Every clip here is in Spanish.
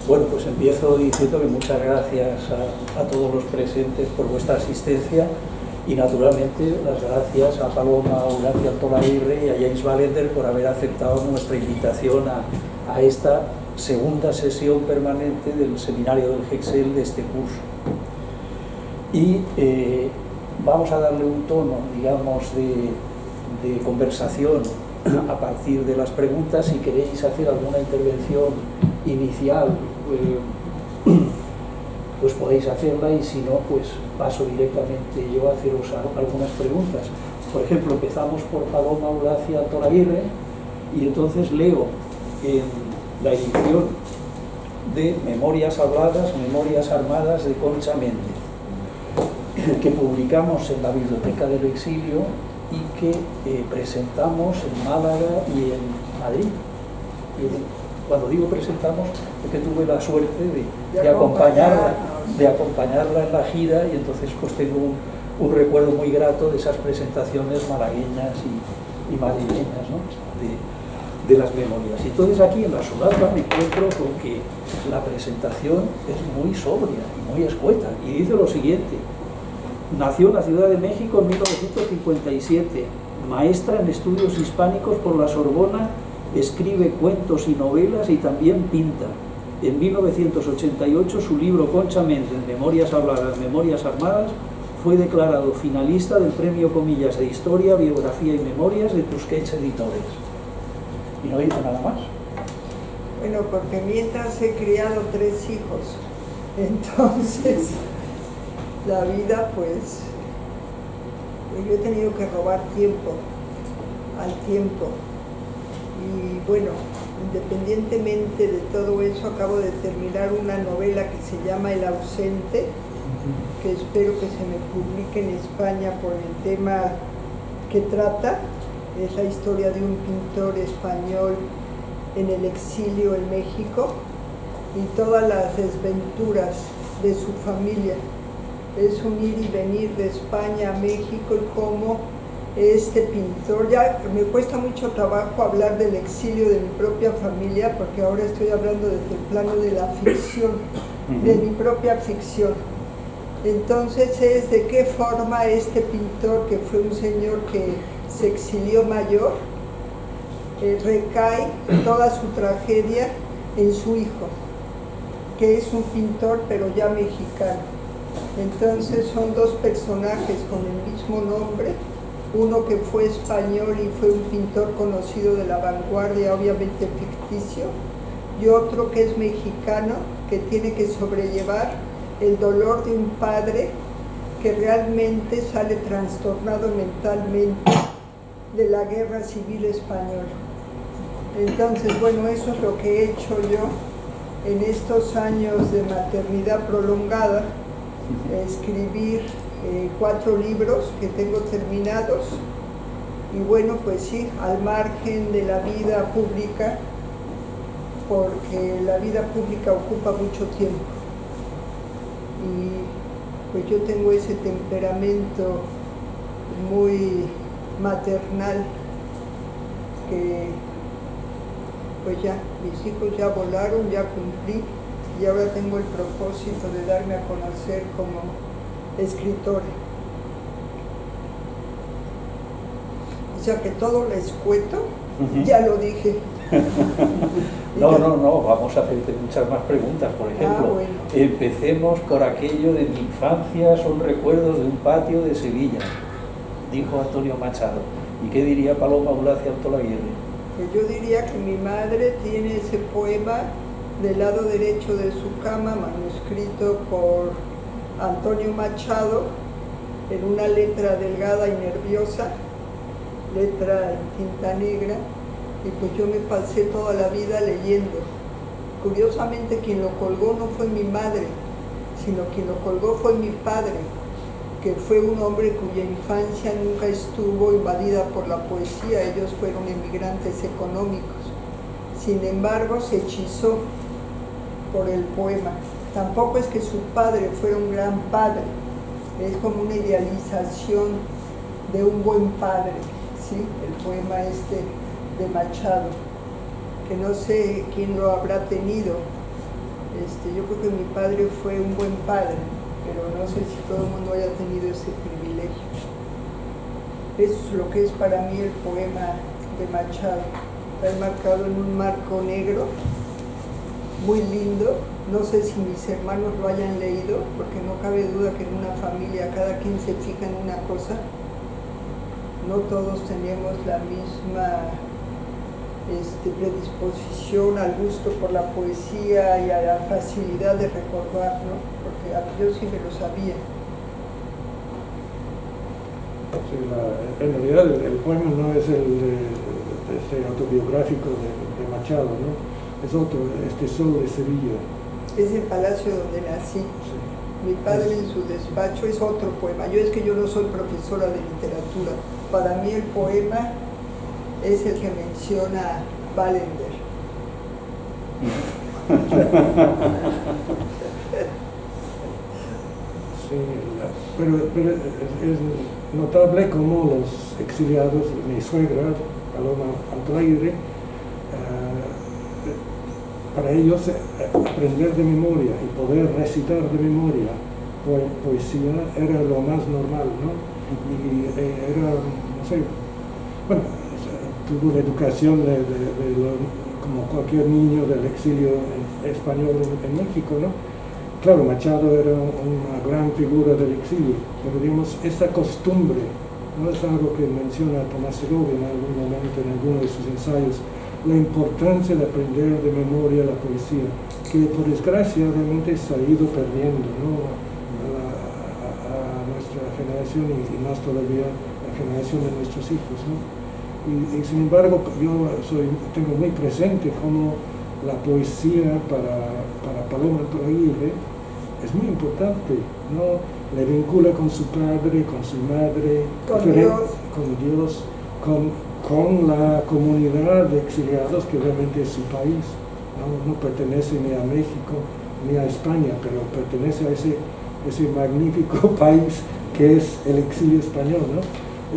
Bueno, pues empiezo diciendo que muchas gracias a todos los presentes por vuestra asistencia y naturalmente las gracias a Paloma Eulacia Altolaguirre y a James Ballender por haber aceptado nuestra invitación a esta segunda sesión permanente del seminario del Hexel de este curso. Y vamos a darle un tono, digamos, de conversación a partir de las preguntas. Si queréis hacer alguna intervención inicial, pues podéis hacerla, y si no, pues paso directamente yo a haceros algunas preguntas. Por ejemplo, empezamos por Paloma Eulacia Altolaguirre y entonces leo en la edición de Memorias Habladas, Memorias Armadas de Concha Méndez, que publicamos en la Biblioteca del Exilio y que presentamos en Málaga y en Madrid. Cuando digo presentamos, es que tuve la suerte de acompañarla en la gira, y entonces pues tengo un recuerdo muy grato de esas presentaciones malagueñas y madrileñas, ¿no? de las memorias. Y entonces aquí en la solapa me encuentro con que la presentación es muy sobria y muy escueta, y dice lo siguiente: nació en la Ciudad de México en 1957, maestra en estudios hispánicos por la Sorbona, escribe cuentos y novelas y también pinta. En 1988 su libro Concha Méndez, Memorias Habladas, Memorias Armadas, fue declarado finalista del Premio Comillas de Historia, Biografía y Memorias de Tusquets Editores. Y no dice nada más. Bueno, porque mientras he criado 3 hijos, entonces la vida, pues yo he tenido que robar tiempo al tiempo. Y bueno, independientemente de todo eso, acabo de terminar una novela que se llama El ausente, que espero que se me publique en España por el tema que trata. Es la historia de un pintor español en el exilio en México y todas las desventuras de su familia. Es un ir y venir de España a México, y cómo este pintor, ya me cuesta mucho trabajo hablar del exilio de mi propia familia, porque ahora estoy hablando desde el plano de la ficción, de mi propia ficción. Entonces es de qué forma este pintor, que fue un señor que se exilió mayor, recae toda su tragedia en su hijo, que es un pintor pero ya mexicano. Entonces son 2 personajes con el mismo nombre, uno que fue español y fue un pintor conocido de la vanguardia, obviamente ficticio, y otro que es mexicano, que tiene que sobrellevar el dolor de un padre que realmente sale trastornado mentalmente de la guerra civil española. Entonces, bueno, eso es lo que he hecho yo en estos años de maternidad prolongada, escribir 4 libros que tengo terminados, y bueno, pues sí, al margen de la vida pública, porque la vida pública ocupa mucho tiempo, y pues yo tengo ese temperamento muy maternal que pues ya, mis hijos ya volaron, ya cumplí, y ahora tengo el propósito de darme a conocer como escritora. O sea que todo lo escueto, ya lo dije. No, vamos a hacerte muchas más preguntas. Por ejemplo, bueno. Empecemos por aquello de mi infancia, son recuerdos de un patio de Sevilla, dijo Antonio Machado. ¿Y qué diría Paloma Eulacia Altolaguirre? Pues yo diría que mi madre tiene ese poema del lado derecho de su cama, manuscrito por Antonio Machado, en una letra delgada y nerviosa, letra en tinta negra, y pues yo me pasé toda la vida leyendo. Curiosamente, quien lo colgó no fue mi madre, sino quien lo colgó fue mi padre, que fue un hombre cuya infancia nunca estuvo invadida por la poesía. Ellos fueron emigrantes económicos. Sin embargo, se hechizó por el poema. Tampoco es que su padre fuera un gran padre, es como una idealización de un buen padre, ¿sí? El poema este de Machado, que no sé quién lo habrá tenido, Yo creo que mi padre fue un buen padre, pero no sé si todo el mundo haya tenido ese privilegio. Eso es lo que es para mí el poema de Machado. Está enmarcado en un marco negro, muy lindo. No sé si mis hermanos lo hayan leído, porque no cabe duda que en una familia cada quien se fija en una cosa. No todos tenemos la misma predisposición al gusto por la poesía y a la facilidad de recordar, ¿no? Porque yo sí me lo sabía. Sí, en realidad el poema no es el autobiográfico de Machado, ¿no? Es otro, Sol de Sevilla. Es el palacio donde nací. Sí. Mi padre en su despacho es otro poema. Yo no soy profesora de literatura. Para mí el poema es el que menciona Ballender. Sí, pero es notable cómo los exiliados, mi suegra, Paloma Antoaire, para ellos aprender de memoria y poder recitar de memoria poesía era lo más normal, ¿no? Y era, no sé, bueno, tuvo una educación como cualquier niño del exilio español en México, ¿no? Claro, Machado era una gran figura del exilio, pero digamos, esa costumbre, no es algo que menciona Tomás Segovia en algún momento, en alguno de sus ensayos, la importancia de aprender de memoria la poesía, que por desgracia realmente se ha ido perdiendo, ¿no? a nuestra generación y más todavía la generación de nuestros hijos, ¿no? Y sin embargo, yo tengo muy presente cómo la poesía para Paloma Antoaire es muy importante, ¿no? Le vincula con su padre, con su madre, con Dios, con la comunidad de exiliados que realmente es su país, no pertenece ni a México ni a España, pero pertenece a ese magnífico país que es el exilio español, ¿no?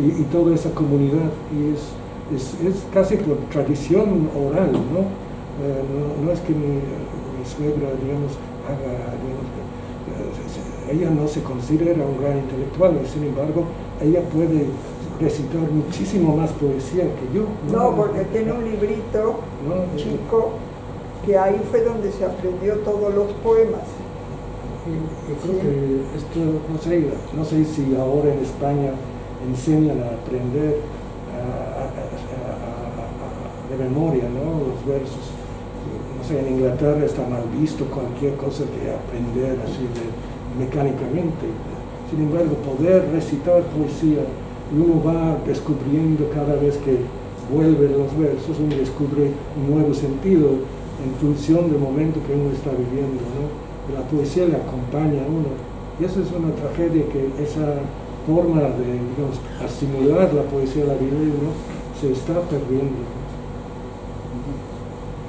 Y toda esa comunidad, y es casi por tradición oral, ¿no? No es que mi suegra, digamos, ella no se considera un gran intelectual, y sin embargo, ella puede recitar muchísimo más poesía que yo. No, porque tiene un librito chico, que ahí fue donde se aprendió todos los poemas. Yo creo que esto, no sé si ahora en España enseñan a aprender de memoria, ¿no? Los versos. No sé, en Inglaterra está mal visto cualquier cosa que aprender así mecánicamente. Sin embargo, poder recitar poesía, uno va descubriendo cada vez que vuelve los versos, uno descubre un nuevo sentido en función del momento que uno está viviendo, ¿no? La poesía le acompaña a uno, y eso es una tragedia, que esa forma de, digamos, asimilar la poesía a la vida de uno se está perdiendo.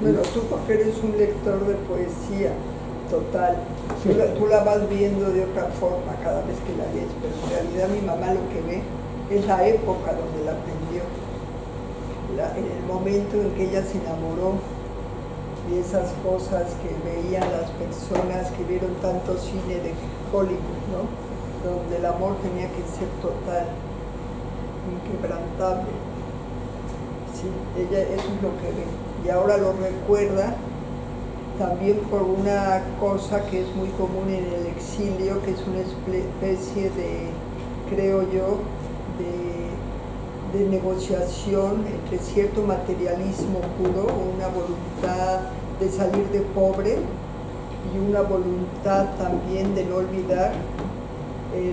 Bueno, tú porque eres un lector de poesía total, sí. tú la vas viendo de otra forma cada vez que la lees, pero en realidad mi mamá lo que ve es la época donde la aprendió, en el momento en que ella se enamoró de esas cosas que veían las personas que vieron tanto cine de Hollywood, ¿no? Donde el amor tenía que ser total, inquebrantable. Sí, ella eso es lo que ve, y ahora lo recuerda también por una cosa que es muy común en el exilio, que es una especie de, creo yo, de negociación entre cierto materialismo puro, una voluntad de salir de pobre y una voluntad también de no olvidar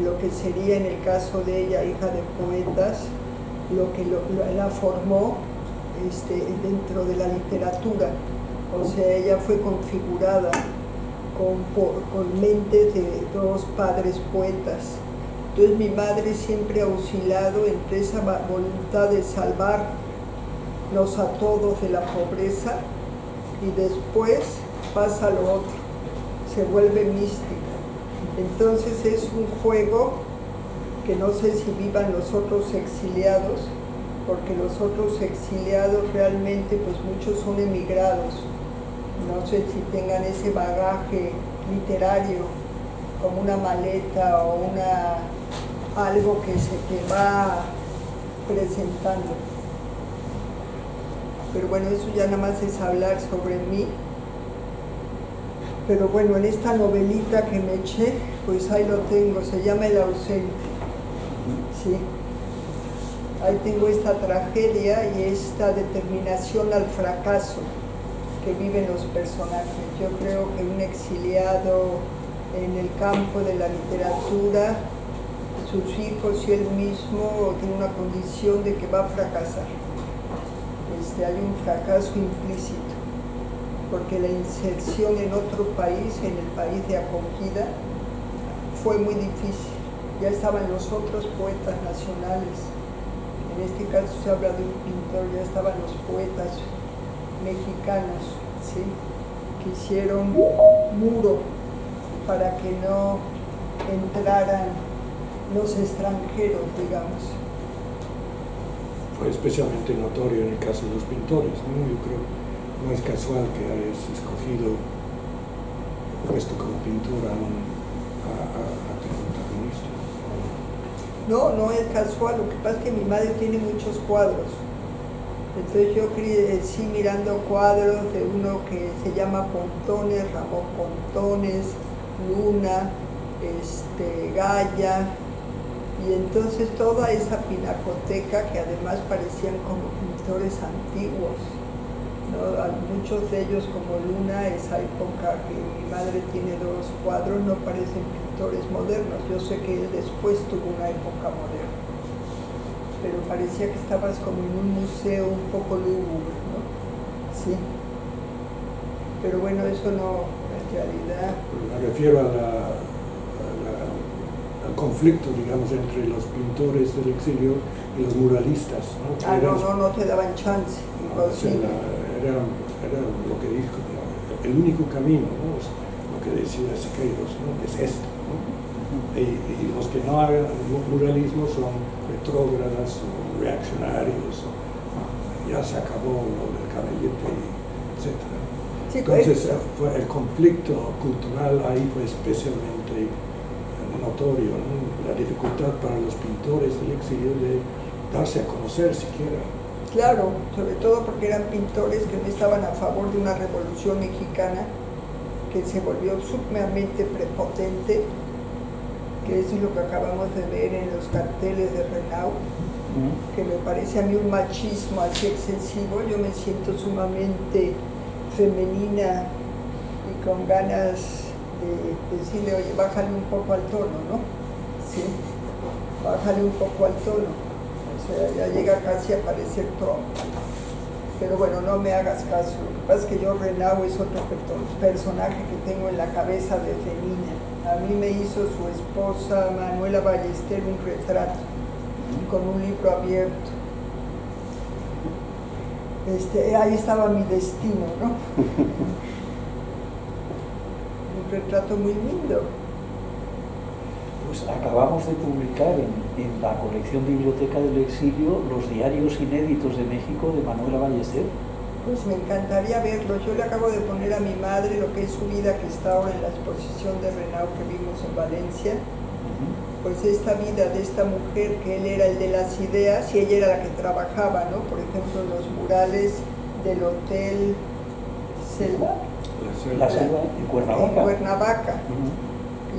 lo que sería, en el caso de ella, hija de poetas, lo que la formó dentro de la literatura. O sea, ella fue configurada con mentes de dos padres poetas. Entonces mi madre siempre ha oscilado entre esa voluntad de salvarnos a todos de la pobreza, y después pasa lo otro, se vuelve mística. Entonces es un juego que no sé si vivan los otros exiliados, porque los otros exiliados realmente, pues muchos son emigrados, no sé si tengan ese bagaje literario como una maleta o algo que se te va presentando. Pero bueno, eso ya nada más es hablar sobre mí. Pero bueno, en esta novelita que me eché, pues ahí lo tengo, se llama El ausente. Sí. Ahí tengo esta tragedia y esta determinación al fracaso que viven los personajes. Yo creo que un exiliado en el campo de la literatura, sus hijos y él mismo tiene una condición de que va a fracasar. Hay un fracaso implícito, porque la inserción en otro país, en el país de acogida, fue muy difícil. Ya estaban los otros poetas nacionales. En este caso se habla de un pintor, ya estaban los poetas mexicanos, ¿sí? Que hicieron muro para que no entraran los extranjeros, digamos. Fue especialmente notorio en el caso de los pintores, ¿no? Yo creo no es casual que hayas escogido, puesto como pintor a tu protagonista. No, no es casual, lo que pasa es que mi madre tiene muchos cuadros. Entonces yo crecí mirando cuadros de uno que se llama Pontones, Ramón Pontones, Luna, Gaya, y entonces toda esa pinacoteca que además parecían como pintores antiguos, ¿no? Muchos de ellos como Luna, esa época que mi madre tiene dos cuadros, no parecen pintores modernos. Yo sé que él después tuvo una época moderna, pero parecía que estabas como en un museo un poco lúgubre, ¿no? Sí. Pero bueno, eso no, en realidad... Me refiero al conflicto, digamos, entre los pintores del exilio y los muralistas, ¿no? No te daban chance, imposible. Era lo que dijo, ¿no? El único camino, ¿no? Es lo que decía Siqueiros, ¿no? Es esto, ¿no? Y los que no hagan muralismo son retrógradas o reaccionarios, ya se acabó lo del caballete, etc. Sí, entonces el conflicto cultural ahí fue especialmente notorio, ¿no? La dificultad para los pintores del exilio de darse a conocer siquiera. Claro, sobre todo porque eran pintores que no estaban a favor de una revolución mexicana que se volvió sumamente prepotente, que eso es lo que acabamos de ver en los carteles de Renau, que me parece a mí un machismo así excesivo. Yo me siento sumamente femenina y con ganas de decirle, oye, bájale un poco al tono, ¿no? Sí, bájale un poco al tono. O sea, ya llega casi a parecer Trump. Pero bueno, no me hagas caso. Lo que pasa es que yo, Renau, es otro personaje que tengo en la cabeza desde niña. A mí me hizo su esposa Manuela Ballester un retrato con un libro abierto. Ahí estaba mi destino, ¿no? Un retrato muy lindo. Pues acabamos de publicar en la colección Biblioteca del Exilio los diarios inéditos de México de Manuela Ballester. Pues me encantaría verlo. Yo le acabo de poner a mi madre lo que es su vida, que está ahora en la exposición de Renau que vimos en Valencia. Pues esta vida de esta mujer, que él era el de las ideas y ella era la que trabajaba, ¿no? Por ejemplo, los murales del Hotel Selva. La Selva en Cuernavaca. En Cuernavaca.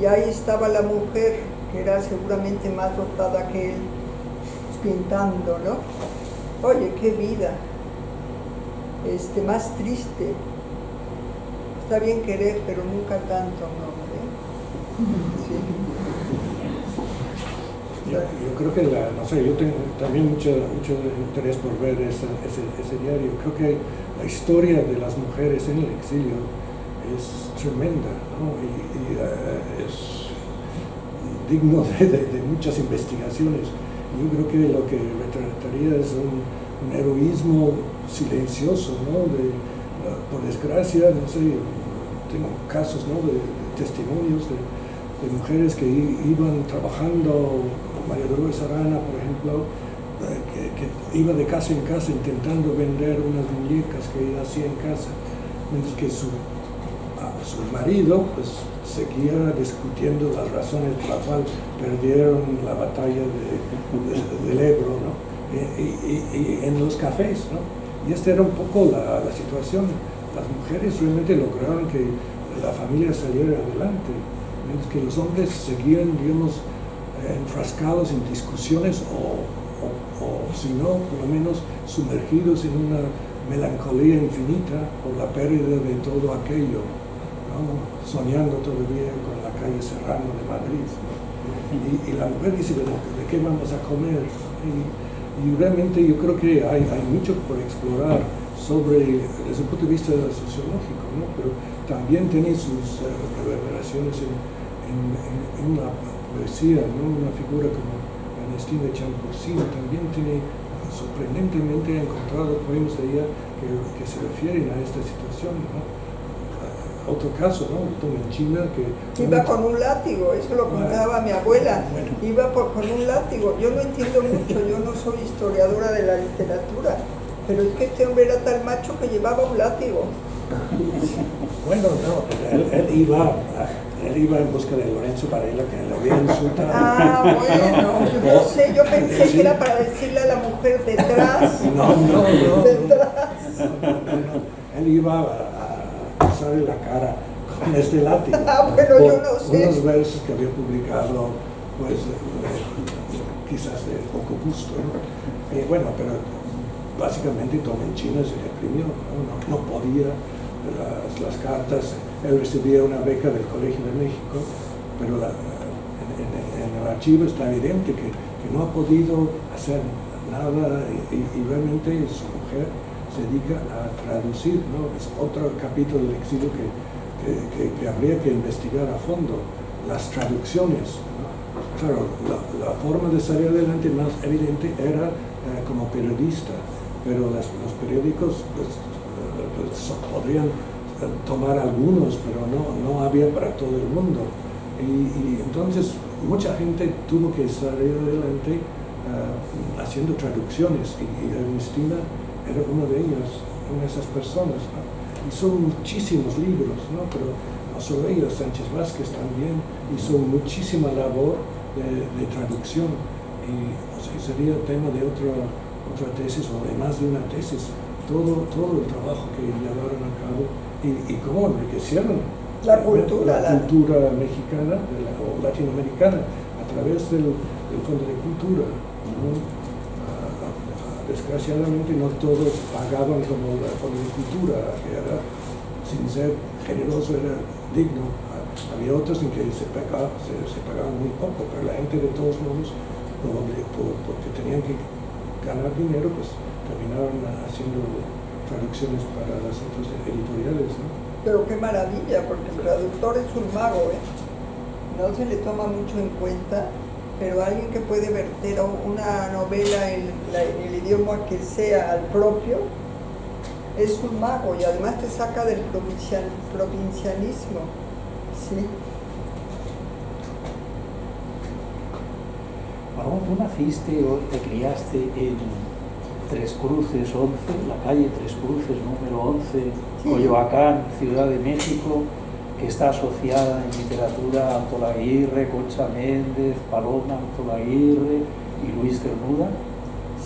Y ahí estaba la mujer, que era seguramente más dotada que él, pintando, ¿no? Oye, qué vida. Más triste. Está bien querer, pero nunca tanto, ¿no? Sí. Yo creo que, no sé, yo tengo también mucho interés por ver ese diario. Creo que la historia de las mujeres en el exilio es tremenda, ¿no? Y es digno de muchas investigaciones. Yo creo que lo que retrataría es un heroísmo silencioso, ¿no? Por desgracia, no sé, tengo casos, ¿no? de testimonios de mujeres que iban trabajando, María Dolores Arana, por ejemplo, que iba de casa en casa intentando vender unas muñecas que ella hacía en casa, mientras que su marido pues seguía discutiendo las razones por las cuales perdieron la batalla del Ebro, ¿no? Y en los cafés, ¿no? Y esta era un poco la situación. Las mujeres realmente lograron que la familia saliera adelante, mientras que los hombres seguían, digamos, enfrascados en discusiones o si no, por lo menos sumergidos en una melancolía infinita por la pérdida de todo aquello, ¿no? Soñando todavía con la calle Serrano de Madrid, ¿no? Y la mujer dice, bueno, ¿de qué vamos a comer? Y realmente yo creo que hay mucho por explorar desde el punto de vista sociológico, ¿no? Pero también tiene sus reverberaciones en la poesía, ¿no? Una figura como Ernestina Champurcino también tiene, sorprendentemente, encontrado poemas de ella que se refieren a esta situación, ¿no? Otro caso, ¿no? Tomenchina, que iba con un látigo, eso lo contaba mi abuela, iba con un látigo. Yo no entiendo mucho, yo no soy historiadora de la literatura, pero es que este hombre era tal macho que llevaba un látigo. Bueno, no, él iba en busca de Lorenzo Varela, que lo había insultado. Ah, bueno, no sé, yo pensé que era para decirle a la mujer detrás. No. Detrás. No. Él iba a pasarle la cara con este látigo. Ah, bueno, yo no sé. Unos versos que había publicado, pues, quizás de poco gusto, ¿no? Bueno, pero básicamente Tomenchina se reprimió, no podía. Las cartas, él recibía una beca del Colegio de México, pero en el archivo está evidente que no ha podido hacer nada y realmente su mujer se dedica a traducir, ¿no? Es otro capítulo del exilio que habría que investigar a fondo, las traducciones, ¿no? Claro, la forma de salir adelante más evidente era como periodista, pero los periódicos pues podrían tomar algunos, pero no había para todo el mundo. Y entonces mucha gente tuvo que salir adelante haciendo traducciones, y Ernestina era una de ellas, una de esas personas, ¿no? Hizo muchísimos libros, ¿no? Pero no solo ella, Sánchez Vázquez también hizo muchísima labor de traducción, y o sea, sería tema de otra tesis o de más de una tesis. Todo el trabajo que llevaron a cabo y cómo enriquecieron la cultura mexicana o latinoamericana a través del Fondo de Cultura, ¿no? Desgraciadamente no todos pagaban como el Fondo de Cultura, que era, sin ser generoso, era digno. Había otros en que se pagaba muy poco, pero la gente de todos modos, porque tenían que ganar dinero, pues terminaron haciendo traducciones para las otras editoriales, ¿no? Pero qué maravilla, porque el traductor es un mago, ¿eh? No se le toma mucho en cuenta, pero alguien que puede verter una novela en el idioma que sea al propio, es un mago, y además te saca del provincianismo, ¿sí? Paloma, tú naciste o te criaste en Tres Cruces 11, la calle Tres Cruces, número 11, sí. Coyoacán, Ciudad de México, que está asociada en literatura a Antolaguirre, Concha Méndez, Paloma Antolaguirre y Luis Cernuda.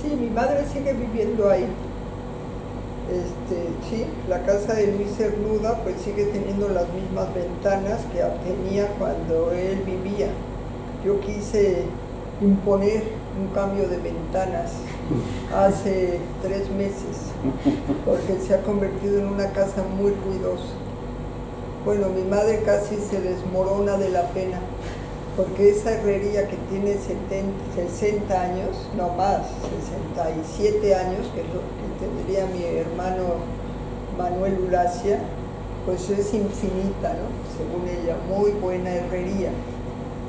Sí, mi madre sigue viviendo ahí. Sí, la casa de Luis Cernuda pues sigue teniendo las mismas ventanas que tenía cuando él vivía. Yo quise imponer un cambio de ventanas hace 3 meses, porque se ha convertido en una casa muy ruidosa. Bueno, mi madre casi se desmorona de la pena, porque esa herrería que tiene 60 años, no más, 67 años, que es lo que tendría mi hermano Manuel Ulacia, pues es infinita, ¿no? Según ella, muy buena herrería.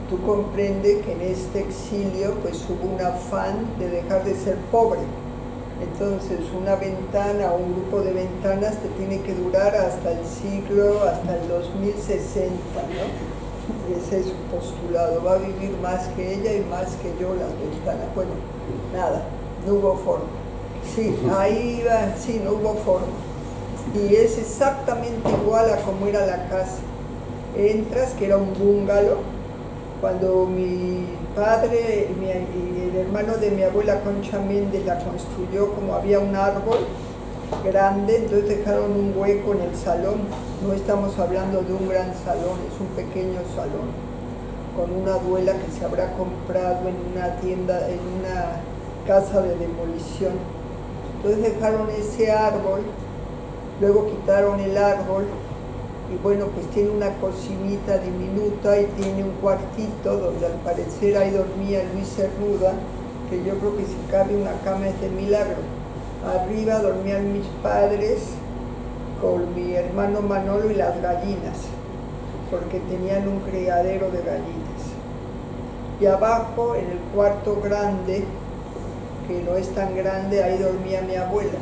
Tú comprendes que en este exilio pues hubo un afán de dejar de ser pobre. Entonces una ventana o un grupo de ventanas te tiene que durar hasta el 2060, ¿no? Ese es su postulado. Va a vivir más que ella y más que yo las ventanas. Bueno, nada, no hubo forma. Sí, ahí iba, sí, no hubo forma. y es exactamente igual a como era la casa. Entras, que era un búngalo, cuando mi padre y el hermano de mi abuela Concha Méndez la construyó, como había un árbol grande, entonces dejaron un hueco en el salón. No estamos hablando de un gran salón, es un pequeño salón, con una duela que se habrá comprado en una tienda, en una casa de demolición. Entonces dejaron ese árbol, luego quitaron el árbol, y bueno, pues tiene una cocinita diminuta y tiene un cuartito donde al parecer ahí dormía Luis Cernuda, que yo creo que si cabe una cama es de milagro. Arriba dormían mis padres con mi hermano Manolo y las gallinas, porque tenían un criadero de gallinas. Y abajo, en el cuarto grande, que no es tan grande, ahí dormía mi abuela.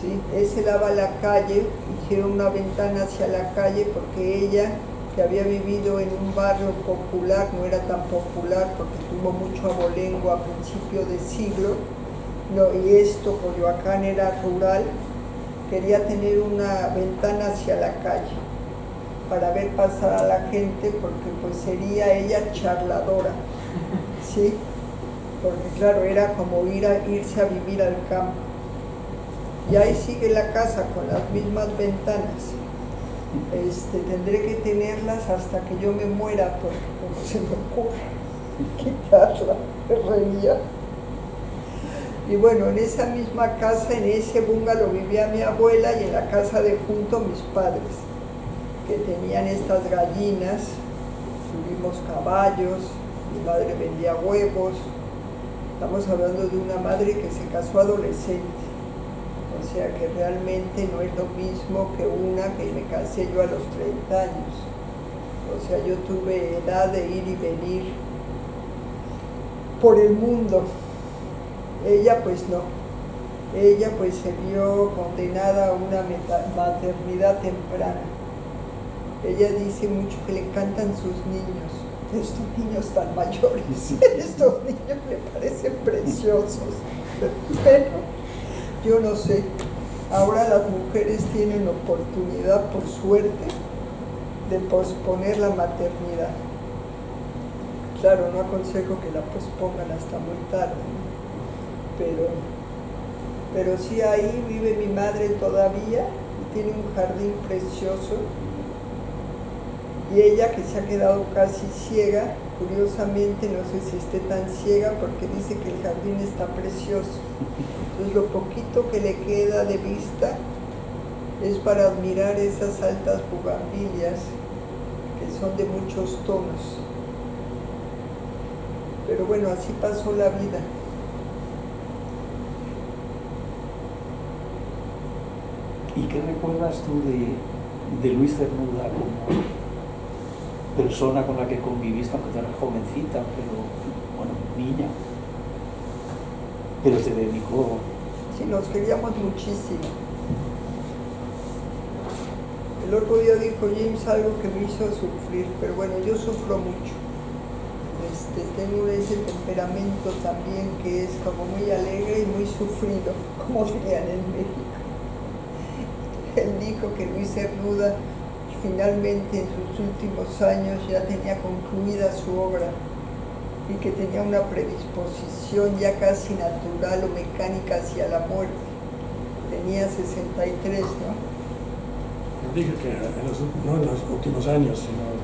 ¿Sí? Ese daba a la calle, hicieron una ventana hacia la calle porque ella, que había vivido en un barrio popular, no era tan popular porque tuvo mucho abolengo a principio de siglo, no, y esto, Coyoacán era rural, quería tener una ventana hacia la calle para ver pasar a la gente, porque pues sería ella charladora, ¿sí? Porque claro, era como irse a vivir al campo. Y ahí sigue la casa con las mismas ventanas. Tendré que tenerlas hasta que yo me muera, porque como se me ocurre quitarla, me reía. Y bueno, en esa misma casa, en ese bungalow vivía mi abuela, y en la casa de junto mis padres, que tenían estas gallinas, tuvimos caballos, mi madre vendía huevos. Estamos hablando de una madre que se casó adolescente. O sea que realmente no es lo mismo que una que me casé yo a los 30 años. O sea, yo tuve edad de ir y venir por el mundo. Ella pues no. Ella pues se vio condenada a una maternidad temprana. Ella dice mucho que le encantan sus niños. Estos niños tan mayores, estos niños le parecen preciosos. Pero yo no sé, ahora las mujeres tienen oportunidad, por suerte, de posponer la maternidad. Claro, no aconsejo que la pospongan hasta muy tarde, ¿no? Pero sí, ahí vive mi madre todavía, y tiene un jardín precioso. Y ella, que se ha quedado casi ciega, curiosamente, no sé si esté tan ciega, porque dice que el jardín está precioso. Entonces lo poquito que le queda de vista es para admirar esas altas bugambilias que son de muchos tonos. Pero bueno, así pasó la vida. ¿Y qué recuerdas tú de Luis Cernuda como persona con la que conviviste, aunque eras jovencita, pero bueno, niña? Pero se dedicó. Sí, nos queríamos muchísimo. El otro día dijo James algo que me hizo sufrir, pero bueno, yo sufro mucho. Tengo ese temperamento también que es como muy alegre y muy sufrido, como dirían en México. Él dijo que Luis Cernuda finalmente en sus últimos años ya tenía concluida su obra, y que tenía una predisposición ya casi natural o mecánica hacia la muerte. Tenía 63, ¿no? Yo dije que no en los últimos años, sino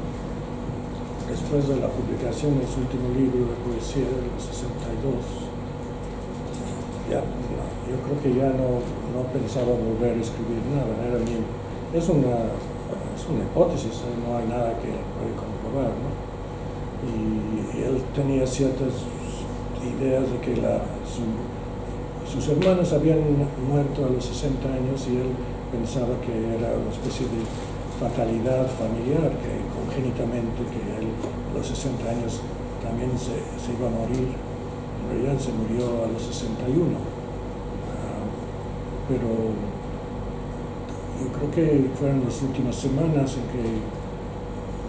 después de la publicación de su último libro de poesía de los 62. Ya, no, yo creo que ya no pensaba volver a escribir nada. Es una hipótesis, no hay nada que puede comprobar, ¿no? Y él tenía ciertas ideas de que sus hermanos habían muerto a los 60 años, y él pensaba que era una especie de fatalidad familiar, que congénitamente que él a los 60 años también se iba a morir. En realidad se murió a los 61, pero yo creo que fueron las últimas semanas en que,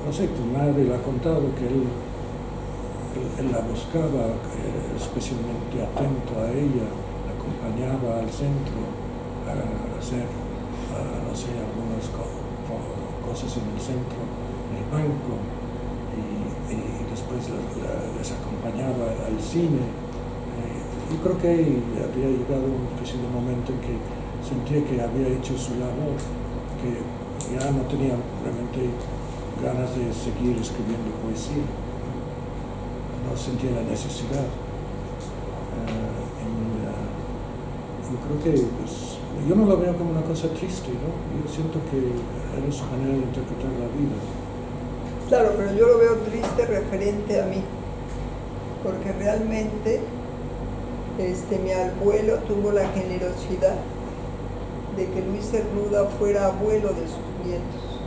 no sé, tu madre le ha contado que él la buscaba, especialmente atento a ella, la acompañaba al centro para hacer no sé, algunas cosas en el centro del banco y después les acompañaba al cine. Yo creo que había llegado un preciso momento en que sentía que había hecho su labor, que ya no tenía realmente ganas de seguir escribiendo poesía, no sentía la necesidad. Yo creo que pues, yo no lo veo como una cosa triste, ¿no? Yo siento que era su manera de interpretar la vida. Claro, pero yo lo veo triste referente a mí, porque realmente mi abuelo tuvo la generosidad de que Luis Cernuda fuera abuelo de sus nietos.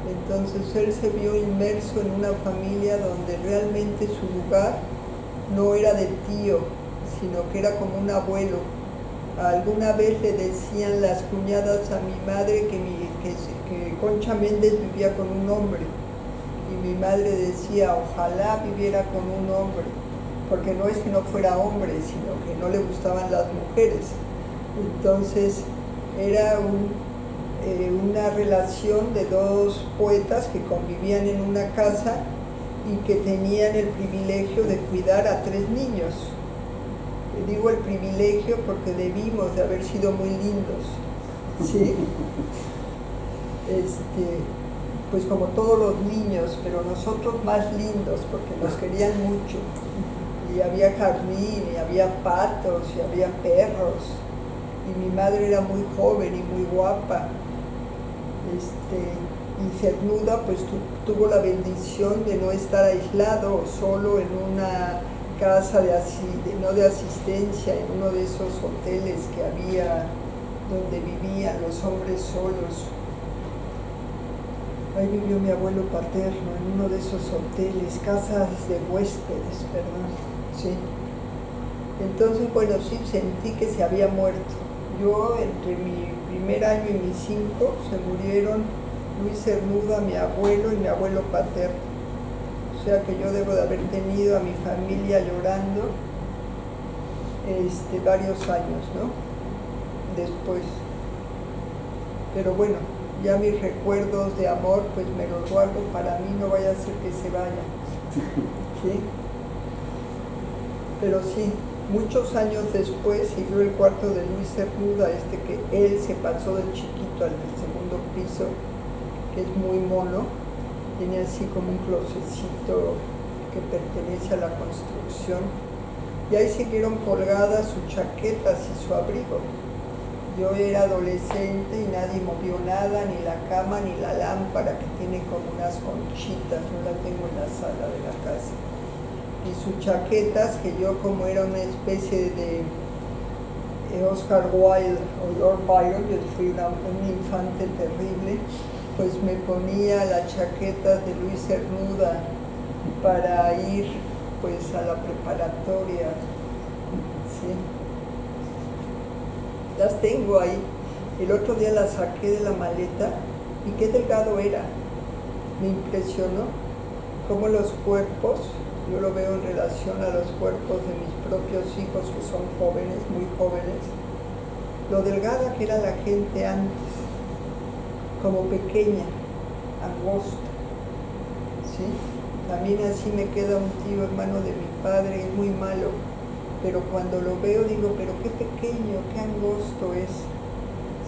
Entonces él se vio inmerso en una familia donde realmente su lugar no era de tío, sino que era como un abuelo. Alguna vez le decían las cuñadas a mi madre que Concha Méndez vivía con un hombre, y mi madre decía, ojalá viviera con un hombre, porque no es que no fuera hombre, sino que no le gustaban las mujeres. Entonces era una relación de dos poetas que convivían en una casa y que tenían el privilegio de cuidar a 3 niños. Digo el privilegio porque debimos de haber sido muy lindos, ¿sí? Pues como todos los niños, pero nosotros más lindos porque nos querían mucho. Y había jardín, y había patos, y había perros. Y mi madre era muy joven y muy guapa. Y Cernuda pues tuvo la bendición de no estar aislado o solo en una casa no de asistencia, en uno de esos hoteles que había donde vivían los hombres solos. Ahí vivió mi abuelo paterno, en uno de esos hoteles, casas de huéspedes, perdón, sí. Entonces, bueno, sí, sentí que se había muerto. Yo, entre mi primer año y mis 5, se murieron Luis Cernuda, mi abuelo y mi abuelo paterno. O sea que yo debo de haber tenido a mi familia llorando varios años, ¿no? Después. Pero bueno, ya mis recuerdos de amor, pues me los guardo para mí, no vaya a ser que se vayan. ¿Sí? Pero sí, muchos años después siguió el cuarto de Luis Cernuda, que él se pasó del chiquito al del segundo piso, que es muy mono. Tiene así como un closecito que pertenece a la construcción. Y ahí siguieron colgadas sus chaquetas y su abrigo. Yo era adolescente y nadie movió nada, ni la cama ni la lámpara que tiene como unas conchitas, yo la tengo en la sala de la casa. Y sus chaquetas, que yo como era una especie de Oscar Wilde o Lord Byron, yo fui un infante terrible, pues me ponía las chaquetas de Luis Cernuda para ir pues a la preparatoria, ¿sí? Las tengo ahí. El otro día las saqué de la maleta y qué delgado era. Me impresionó cómo los cuerpos, yo lo veo en relación a los cuerpos de mis propios hijos que son jóvenes, muy jóvenes, lo delgada que era la gente antes, como pequeña, angosta, ¿sí? También así me queda un tío hermano de mi padre, es muy malo, pero cuando lo veo digo, pero qué pequeño, qué angosto es,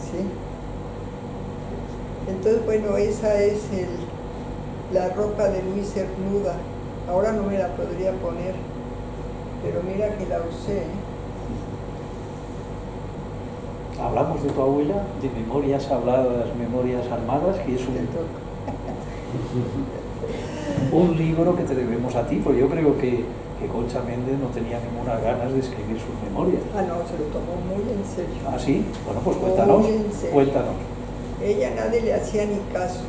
¿sí? Entonces, bueno, esa es la ropa de Luis Cernuda. Ahora no me la podría poner, pero mira que la usé, ¿eh? Hablamos de tu abuela, de memorias, hablado de las memorias armadas, que es un libro que te debemos a ti, porque yo creo que Concha Méndez no tenía ninguna ganas de escribir sus memorias. Ah, no, se lo tomó muy en serio. ¿Ah, sí? Bueno, pues cuéntanos, cuéntanos. Ella nadie le hacía ni caso.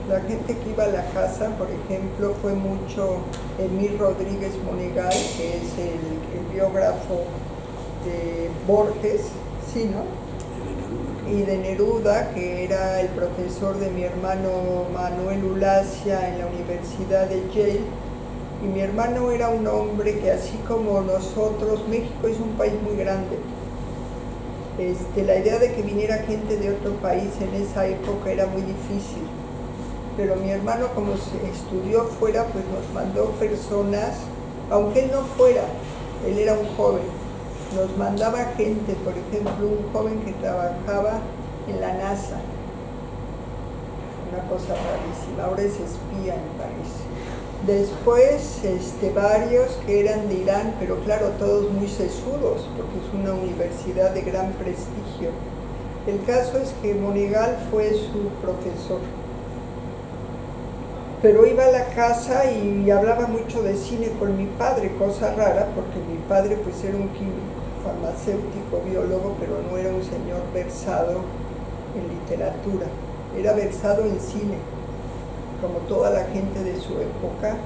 La gente que iba a la casa, por ejemplo, fue mucho Emil Rodríguez Monegal, que es el biógrafo de Borges, ¿sí, no? Y de Neruda, que era el profesor de mi hermano Manuel Ulacia en la Universidad de Yale. Y mi hermano era un hombre que, así como nosotros, México es un país muy grande. La idea de que viniera gente de otro país en esa época era muy difícil, pero mi hermano, como se estudió fuera, pues nos mandó personas, aunque él no fuera, él era un joven, nos mandaba gente, por ejemplo, un joven que trabajaba en la NASA, una cosa rarísima, ahora es espía, me parece. Después varios que eran de Irán, pero claro, todos muy sesudos, porque es una universidad de gran prestigio. El caso es que Monegal fue su profesor, pero iba a la casa y hablaba mucho de cine con mi padre, cosa rara, porque mi padre pues era un químico, farmacéutico, biólogo, pero no era un señor versado en literatura, era versado en cine, como toda la gente de su época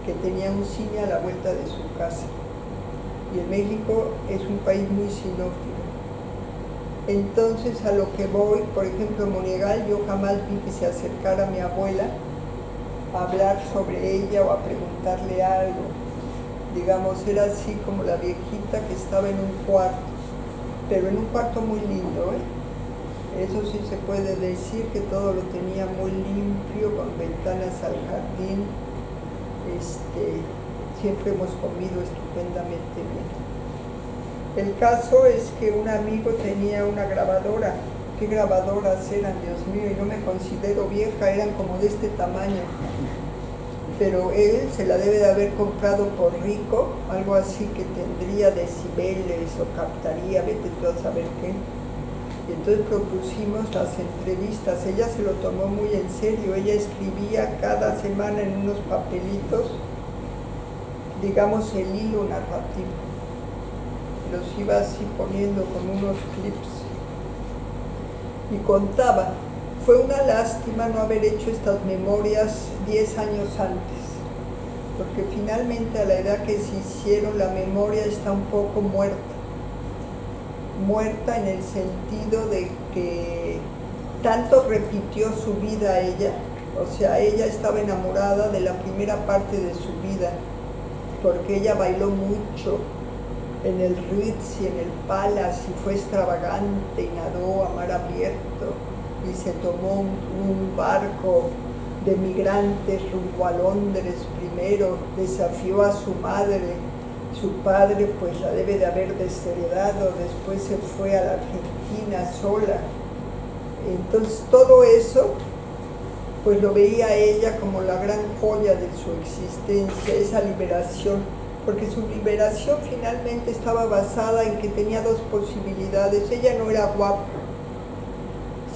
que tenía un cine a la vuelta de su casa. Y en México es un país muy cinófilo. Entonces, a lo que voy, por ejemplo, Monegal, yo jamás vi que se acercara a mi abuela a hablar sobre ella o a preguntarle algo. Digamos, era así como la viejita que estaba en un cuarto, pero en un cuarto muy lindo, ¿eh? Eso sí se puede decir, que todo lo tenía muy limpio, con ventanas al jardín. Siempre hemos comido estupendamente bien. El caso es que un amigo tenía una grabadora. ¿Qué grabadoras eran, Dios mío? Y no me considero vieja, eran como de este tamaño. Pero él se la debe de haber comprado por rico, algo así que tendría decibeles o captaría, vete tú a saber qué. Y entonces propusimos las entrevistas. Ella se lo tomó muy en serio. Ella escribía cada semana en unos papelitos, digamos, el hilo narrativo. Los iba así poniendo con unos clips. Y contaba. Fue una lástima no haber hecho estas memorias 10 años antes, porque finalmente a la edad que se hicieron la memoria está un poco muerta. Muerta en el sentido de que tanto repitió su vida ella, o sea, ella estaba enamorada de la primera parte de su vida, porque ella bailó mucho en el Ritz y en el Palace y fue extravagante y nadó a mar abierto y se tomó un barco de migrantes rumbo a Londres primero, desafió a su madre. Su padre pues la debe de haber desheredado, después se fue a la Argentina sola. Entonces todo eso pues lo veía ella como la gran joya de su existencia, esa liberación, porque su liberación finalmente estaba basada en que tenía dos posibilidades. Ella no era guapa,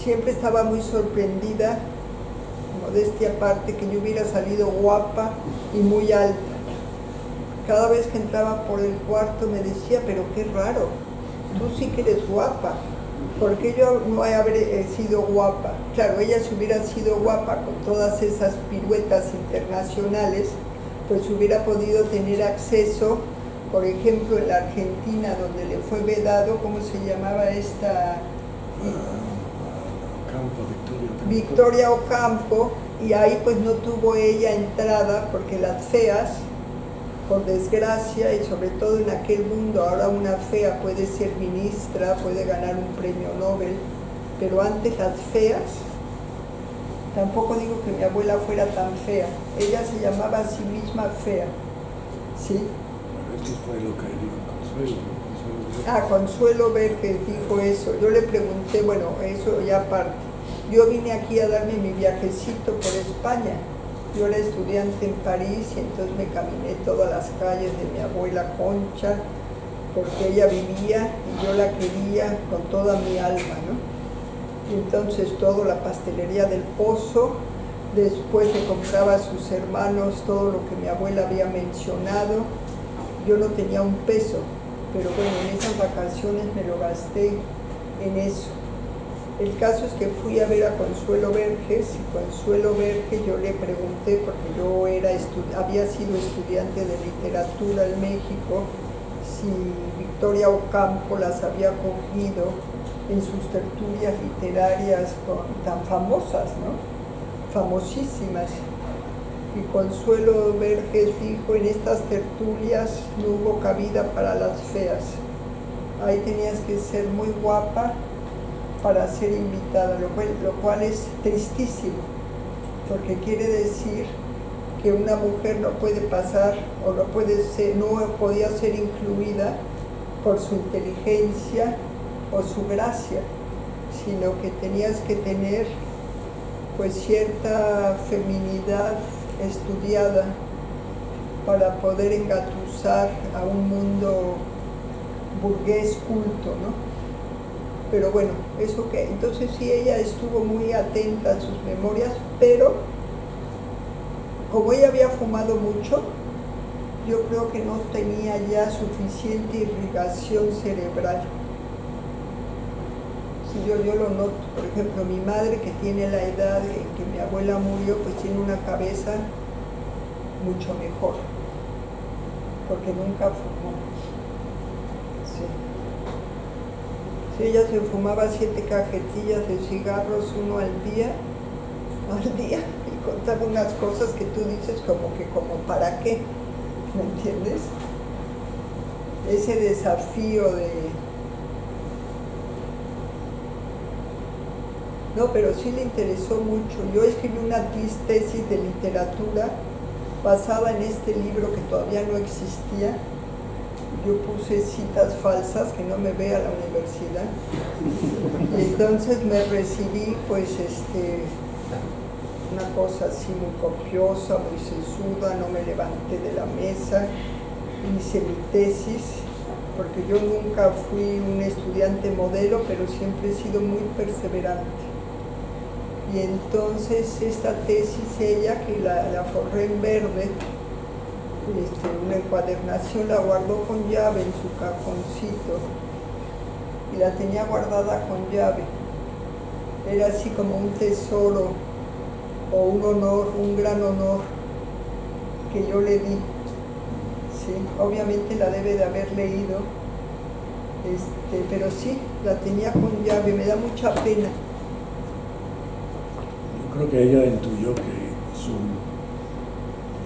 siempre estaba muy sorprendida, modestia aparte, que yo hubiera salido guapa y muy alta. Cada vez que entraba por el cuarto me decía, pero qué raro, tú sí que eres guapa, ¿por qué yo no habré sido guapa? Claro, ella si hubiera sido guapa con todas esas piruetas internacionales, pues hubiera podido tener acceso, por ejemplo, en la Argentina, donde le fue vedado, ¿cómo se llamaba esta? Victoria Ocampo, y ahí pues no tuvo ella entrada, porque las feas, por desgracia, y sobre todo en aquel mundo, ahora una fea puede ser ministra, puede ganar un premio Nobel, pero antes las feas, tampoco digo que mi abuela fuera tan fea, ella se llamaba a sí misma fea, ¿sí? Bueno, esto fue lo que dijo Consuelo, ¿no? Consuelo Vergés dijo eso. Yo le pregunté, bueno, eso ya aparte, yo vine aquí a darme mi viajecito por España. Yo era estudiante en París y entonces me caminé todas las calles de mi abuela Concha, porque ella vivía y yo la quería con toda mi alma, ¿no? Y entonces todo, la pastelería del Pozo, después le compraba a sus hermanos todo lo que mi abuela había mencionado. Yo no tenía un peso, pero bueno, en esas vacaciones me lo gasté en eso. El caso es que fui a ver a Consuelo Vergés, y Consuelo Vergés yo le pregunté, porque yo había sido estudiante de literatura en México, si Victoria Ocampo las había cogido en sus tertulias literarias tan famosas, ¿no? Famosísimas. Y Consuelo Vergés dijo, en estas tertulias no hubo cabida para las feas. ahí tenías que ser muy guapa para ser invitada, lo cual es tristísimo, porque quiere decir que una mujer no puede pasar o no podía ser incluida por su inteligencia o su gracia, sino que tenías que tener pues cierta feminidad estudiada para poder engatusar a un mundo burgués culto, ¿no? Pero bueno, eso que, entonces sí, ella estuvo muy atenta a sus memorias, pero como ella había fumado mucho, yo creo que no tenía ya suficiente irrigación cerebral. Sí, yo lo noto. Por ejemplo, mi madre, que tiene la edad en que mi abuela murió, pues tiene una cabeza mucho mejor, porque nunca fumó. Sí. Sí, ella se fumaba 7 cajetillas de cigarros, uno al día, y contaba unas cosas que tú dices como ¿para qué? ¿Me entiendes? Ese desafío de... No, pero sí le interesó mucho. Yo escribí una tesis de literatura basada en este libro que todavía no existía. Yo puse citas falsas, que no me vea la universidad. Y entonces me recibí, pues, una cosa así muy copiosa, muy sesuda, no me levanté de la mesa, hice mi tesis, porque yo nunca fui un estudiante modelo, pero siempre he sido muy perseverante. Y entonces esta tesis, ella, que la forré en verde, una encuadernación, la guardó con llave en su cajoncito, y la tenía guardada con llave. Era así como un tesoro, o un honor, un gran honor que yo le di. Sí, obviamente la debe de haber leído, pero sí, la tenía con llave, me da mucha pena. Yo creo que ella intuyó que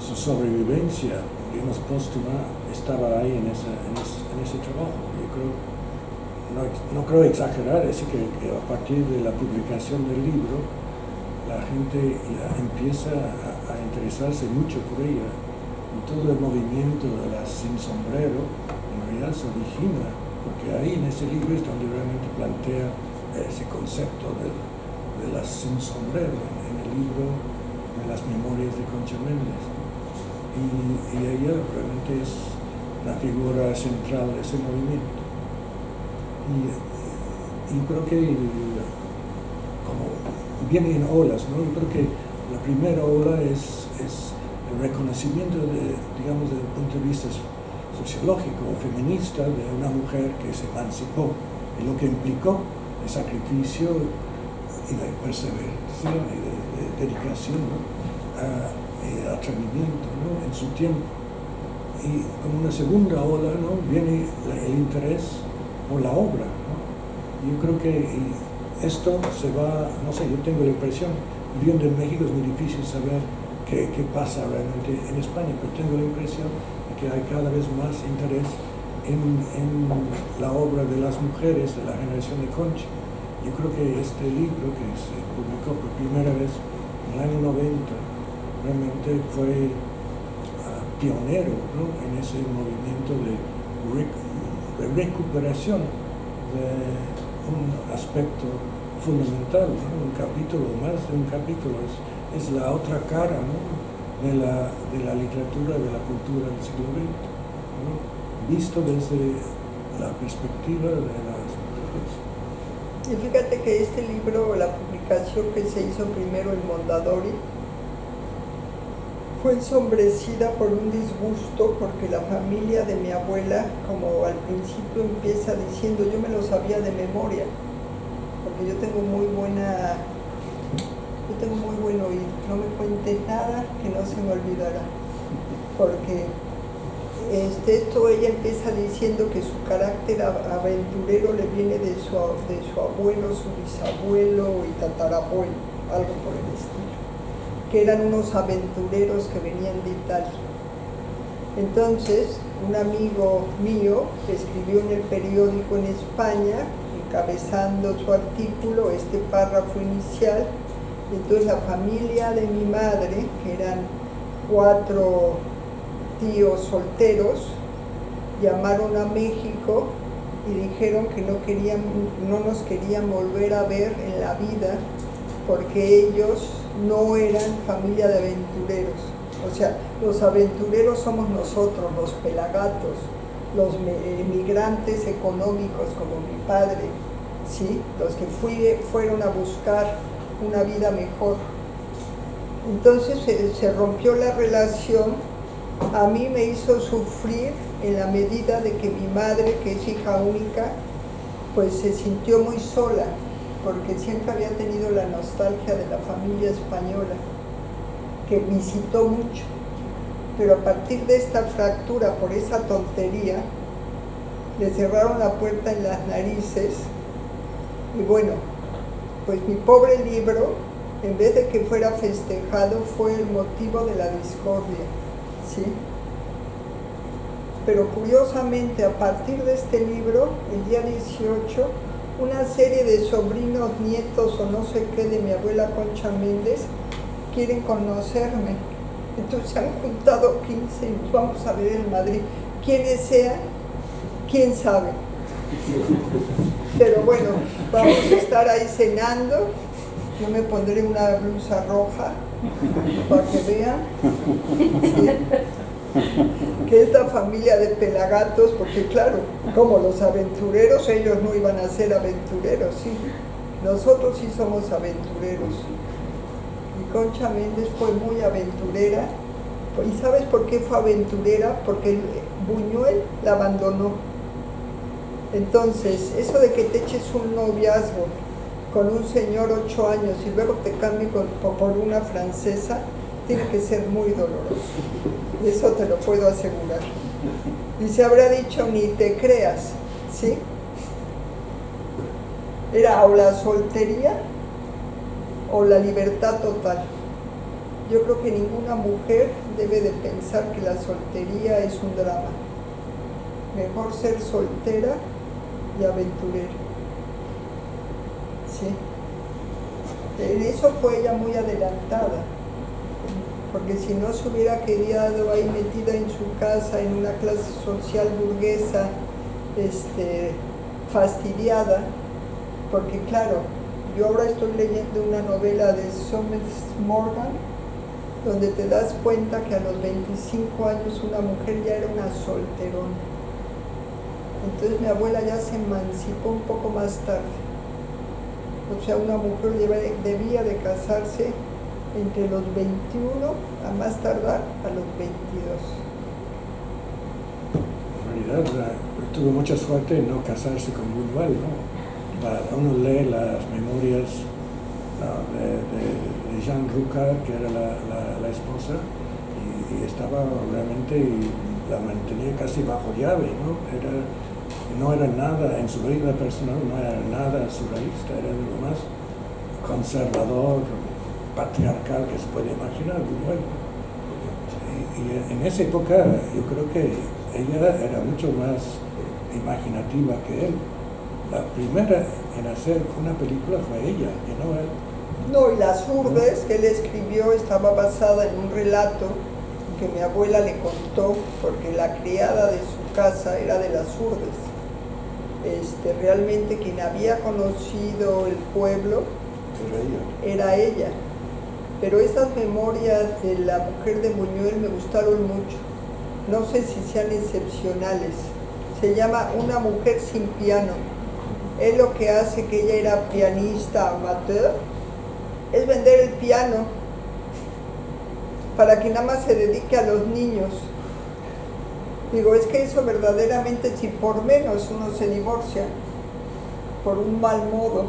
su sobrevivencia, digamos, póstuma, estaba ahí en ese trabajo. Yo creo, no creo exagerar, es que a partir de la publicación del libro, la gente empieza a interesarse mucho por ella, y todo el movimiento de las sin sombrero en realidad se origina, porque ahí en ese libro es donde realmente plantea ese concepto de las sin sombrero, en el libro de las memorias de Concha Méndez. Y ella realmente es la figura central de ese movimiento. Y creo que como viene en olas, ¿no? Yo creo que la primera ola es el reconocimiento digamos, desde el punto de vista sociológico o feminista de una mujer que se emancipó, y lo que implicó el sacrificio y de perseverancia y de dedicación, ¿no? Atrevimiento, ¿no? En su tiempo. Y como una segunda ola, ¿no? Viene el interés por la obra, ¿no? Yo creo que esto se va, no sé, yo tengo la impresión, viviendo en México es muy difícil saber qué pasa realmente en España, pero tengo la impresión de que hay cada vez más interés en la obra de las mujeres de la generación de Concha. Yo creo que este libro, que se publicó por primera vez en el año 90, realmente fue pionero, ¿no? En ese movimiento de recuperación de un aspecto fundamental, ¿no? Un capítulo, más de un capítulo, es la otra cara, ¿no? de la literatura, de la cultura del siglo XX, ¿no? Visto desde la perspectiva de las mujeres. Y fíjate que este libro, la publicación que se hizo primero en Mondadori, fue ensombrecida por un disgusto, porque la familia de mi abuela, como al principio empieza diciendo, yo me lo sabía de memoria, porque yo tengo muy buen oído, no me cuente nada que no se me olvidará, porque esto ella empieza diciendo que su carácter aventurero le viene de su abuelo, su bisabuelo y tatarabuelo, algo por el estilo, que eran unos aventureros que venían de Italia. Entonces, un amigo mío escribió en el periódico en España, encabezando su artículo, este párrafo inicial. Entonces la familia de mi madre, que eran 4 tíos solteros, llamaron a México y dijeron que no nos querían volver a ver en la vida porque ellos no eran familia de aventureros. O sea, los aventureros somos nosotros, los pelagatos, los emigrantes económicos como mi padre, ¿sí? Los que fueron a buscar una vida mejor. Entonces se rompió la relación. A mí me hizo sufrir en la medida de que mi madre, que es hija única, pues se sintió muy sola, porque siempre había tenido la nostalgia de la familia española, que visitó mucho. Pero a partir de esta fractura, por esa tontería, le cerraron la puerta en las narices. Y bueno, pues mi pobre libro, en vez de que fuera festejado, fue el motivo de la discordia, ¿sí? Pero curiosamente, a partir de este libro, el día 18, una serie de sobrinos, nietos o no sé qué de mi abuela Concha Méndez quieren conocerme. Entonces se han juntado 15 y nos vamos a ver en Madrid. Quienes sean, quién sabe. Pero bueno, vamos a estar ahí cenando. Yo me pondré una blusa roja para que vean, ¿sí? Que esta familia de pelagatos, porque claro, como los aventureros, ellos no iban a ser aventureros, sí. Nosotros sí somos aventureros. Y Concha Méndez fue muy aventurera. ¿Y sabes por qué fue aventurera? Porque Buñuel la abandonó. Entonces, eso de que te eches un noviazgo con un señor 8 años y luego te cambie por una francesa, tiene que ser muy doloroso. Eso te lo puedo asegurar. Y se habrá dicho, ni te creas, ¿sí? Era o la soltería o la libertad total. Yo creo que ninguna mujer debe de pensar que la soltería es un drama. Mejor ser soltera y aventurera. ¿Sí? En eso fue ella muy adelantada, porque si no se hubiera quedado ahí metida en su casa, en una clase social burguesa, fastidiada, porque claro, yo ahora estoy leyendo una novela de Somerset Maugham, donde te das cuenta que a los 25 años una mujer ya era una solterona. Entonces mi abuela ya se emancipó un poco más tarde. O sea, una mujer debía de casarse entre los 21, a más tardar a los 22. En realidad, tuvo mucha suerte en no casarse con Buñuel, ¿no? Uno lee las memorias de Jean Roucard, que era la esposa, y estaba realmente, y la mantenía casi bajo llave, ¿no? No era nada, en su vida personal no era nada surrealista, era de lo más conservador, patriarcal que se puede imaginar, Buñuel. Y en esa época yo creo que ella era mucho más imaginativa que él. La primera en hacer una película fue ella, y no él. No, y Las Urbes que él escribió estaba basada en un relato que mi abuela le contó, porque la criada de su casa era de Las Urbes. Realmente quien había conocido el pueblo era ella. Pero esas memorias de la mujer de Buñuel me gustaron mucho. No sé si sean excepcionales. Se llama Una mujer sin piano. Él lo que hace, que ella era pianista amateur, es vender el piano para que nada más se dedique a los niños. Digo, es que eso verdaderamente, si por menos uno se divorcia por un mal modo,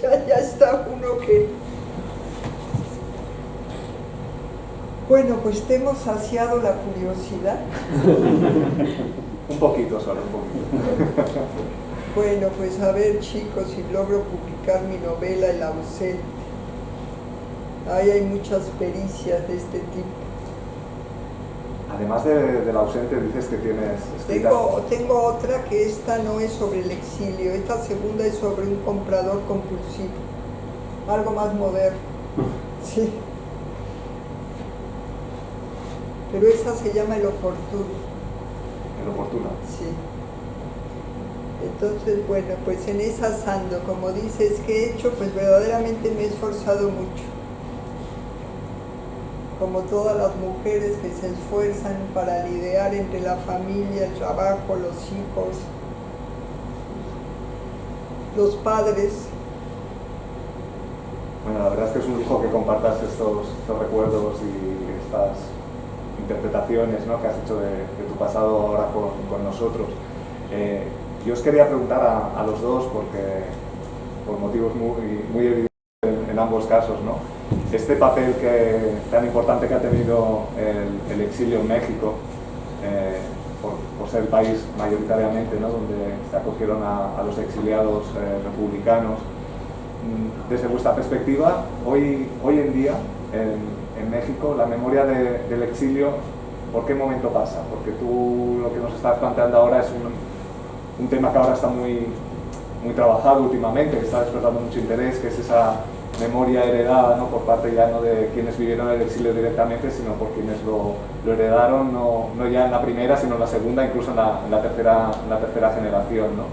ya está uno que... Bueno, pues te hemos saciado la curiosidad. Un poquito, solo un poquito. Bueno, pues a ver, chicos, si logro publicar mi novela El ausente. Ahí hay muchas pericias de este tipo. Además del ausente, dices que tienes escritas... Tengo otra que esta no es sobre el exilio, esta segunda es sobre un comprador compulsivo, algo más moderno, sí. Pero esa se llama El Oportuno. El Oportuno. Sí. Entonces, bueno, pues en esas ando, como dices, ¿qué he hecho? Pues verdaderamente me he esforzado mucho. Como todas las mujeres que se esfuerzan para lidiar entre la familia, el trabajo, los hijos, los padres. Bueno, la verdad es que es un lujo que compartas estos recuerdos y estas interpretaciones, ¿no?, que has hecho de tu pasado ahora con nosotros. Yo os quería preguntar a los dos, porque por motivos muy evidentes en ambos casos, ¿no?, este papel tan importante que ha tenido el exilio en México, por ser el país mayoritariamente, ¿no?, donde se acogieron a los exiliados republicanos. Desde vuestra perspectiva, hoy en día en México, la memoria del exilio, ¿por qué momento pasa? Porque tú lo que nos estás planteando ahora es un tema que ahora está muy trabajado últimamente, que está despertando mucho interés, que es esa memoria heredada, ¿no?, por parte ya no de quienes vivieron el exilio directamente, sino por quienes lo heredaron, no ya en la primera, sino en la segunda, incluso en la tercera generación, ¿no?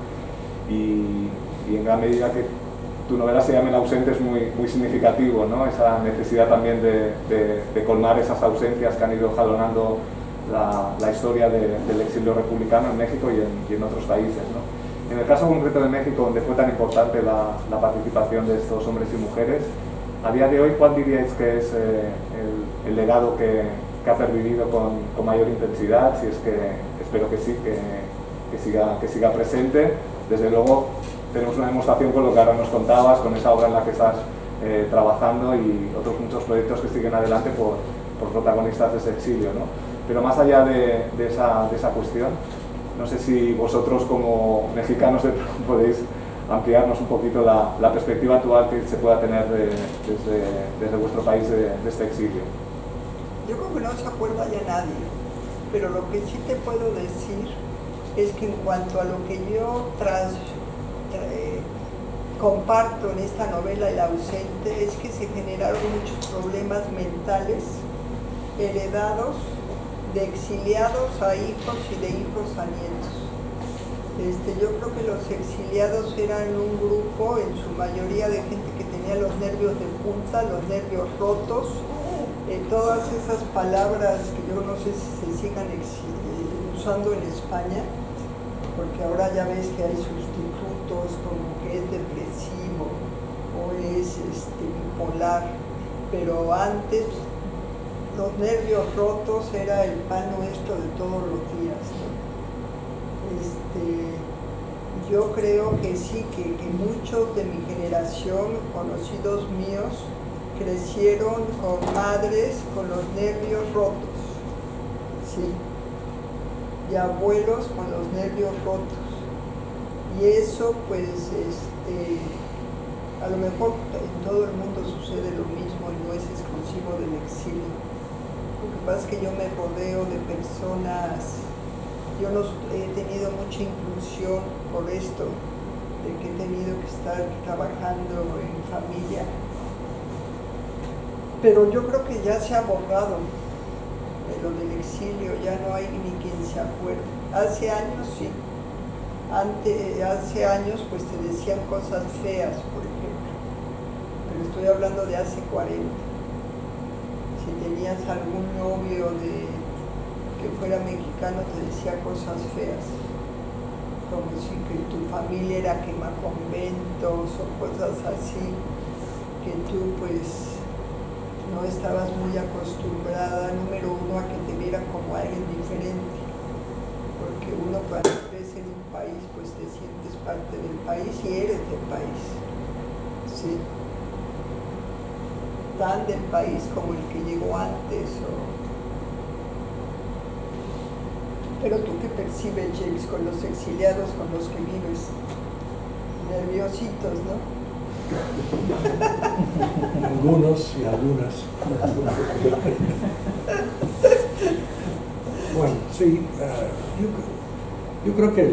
Y en gran medida que tu novela se llama El ausente es muy significativo, ¿no?, esa necesidad también de colmar esas ausencias que han ido jalonando la historia del exilio republicano en México y en otros países, ¿no? En el caso concreto de México, donde fue tan importante la participación de estos hombres y mujeres, a día de hoy, ¿cuál diríais que es el legado que ha pervivido con mayor intensidad? Si es que, espero que sí, que siga presente. Desde luego, tenemos una demostración con lo que ahora nos contabas, con esa obra en la que estás trabajando y otros muchos proyectos que siguen adelante por protagonistas de ese exilio, ¿no? Pero más allá de esa cuestión, no sé si vosotros como mexicanos podéis ampliarnos un poquito la perspectiva actual que se pueda tener desde vuestro país de este exilio. Yo creo que no se acuerda ya nadie, pero lo que sí te puedo decir es que en cuanto a lo que yo comparto en esta novela El ausente, es que se generaron muchos problemas mentales heredados de exiliados a hijos y de hijos a nietos. Yo creo que los exiliados eran un grupo, en su mayoría, de gente que tenía los nervios de punta, los nervios rotos, todas esas palabras que yo no sé si se sigan usando en España, porque ahora ya ves que hay sustitutos como que es depresivo o es bipolar, pero antes los nervios rotos era el pan nuestro de todos los días, ¿no? Yo creo que sí, que muchos de mi generación, conocidos míos, crecieron con madres con los nervios rotos, sí, y abuelos con los nervios rotos. Y eso, pues, a lo mejor en todo el mundo sucede lo mismo y no es exclusivo del exilio. Lo que pasa es que yo me rodeo de personas, yo no he tenido mucha inclusión por esto, de que he tenido que estar trabajando en familia. Pero yo creo que ya se ha borrado lo del exilio, ya no hay ni quien se acuerde. Hace años sí, hace años pues te decían cosas feas, por ejemplo, pero estoy hablando de hace 40. Si tenías algún novio que fuera mexicano, te decía cosas feas, como si que tu familia era quemaconventos o cosas así, que tú pues no estabas muy acostumbrada, número uno, a que te vieran como alguien diferente, porque uno cuando crece en un país pues te sientes parte del país y eres del país, sí, tan del país como el que llegó antes. Pero tú, ¿qué percibes, James, con los exiliados con los que vives? Nerviositos, ¿no? Algunos y algunas. Bueno, sí, yo creo que hay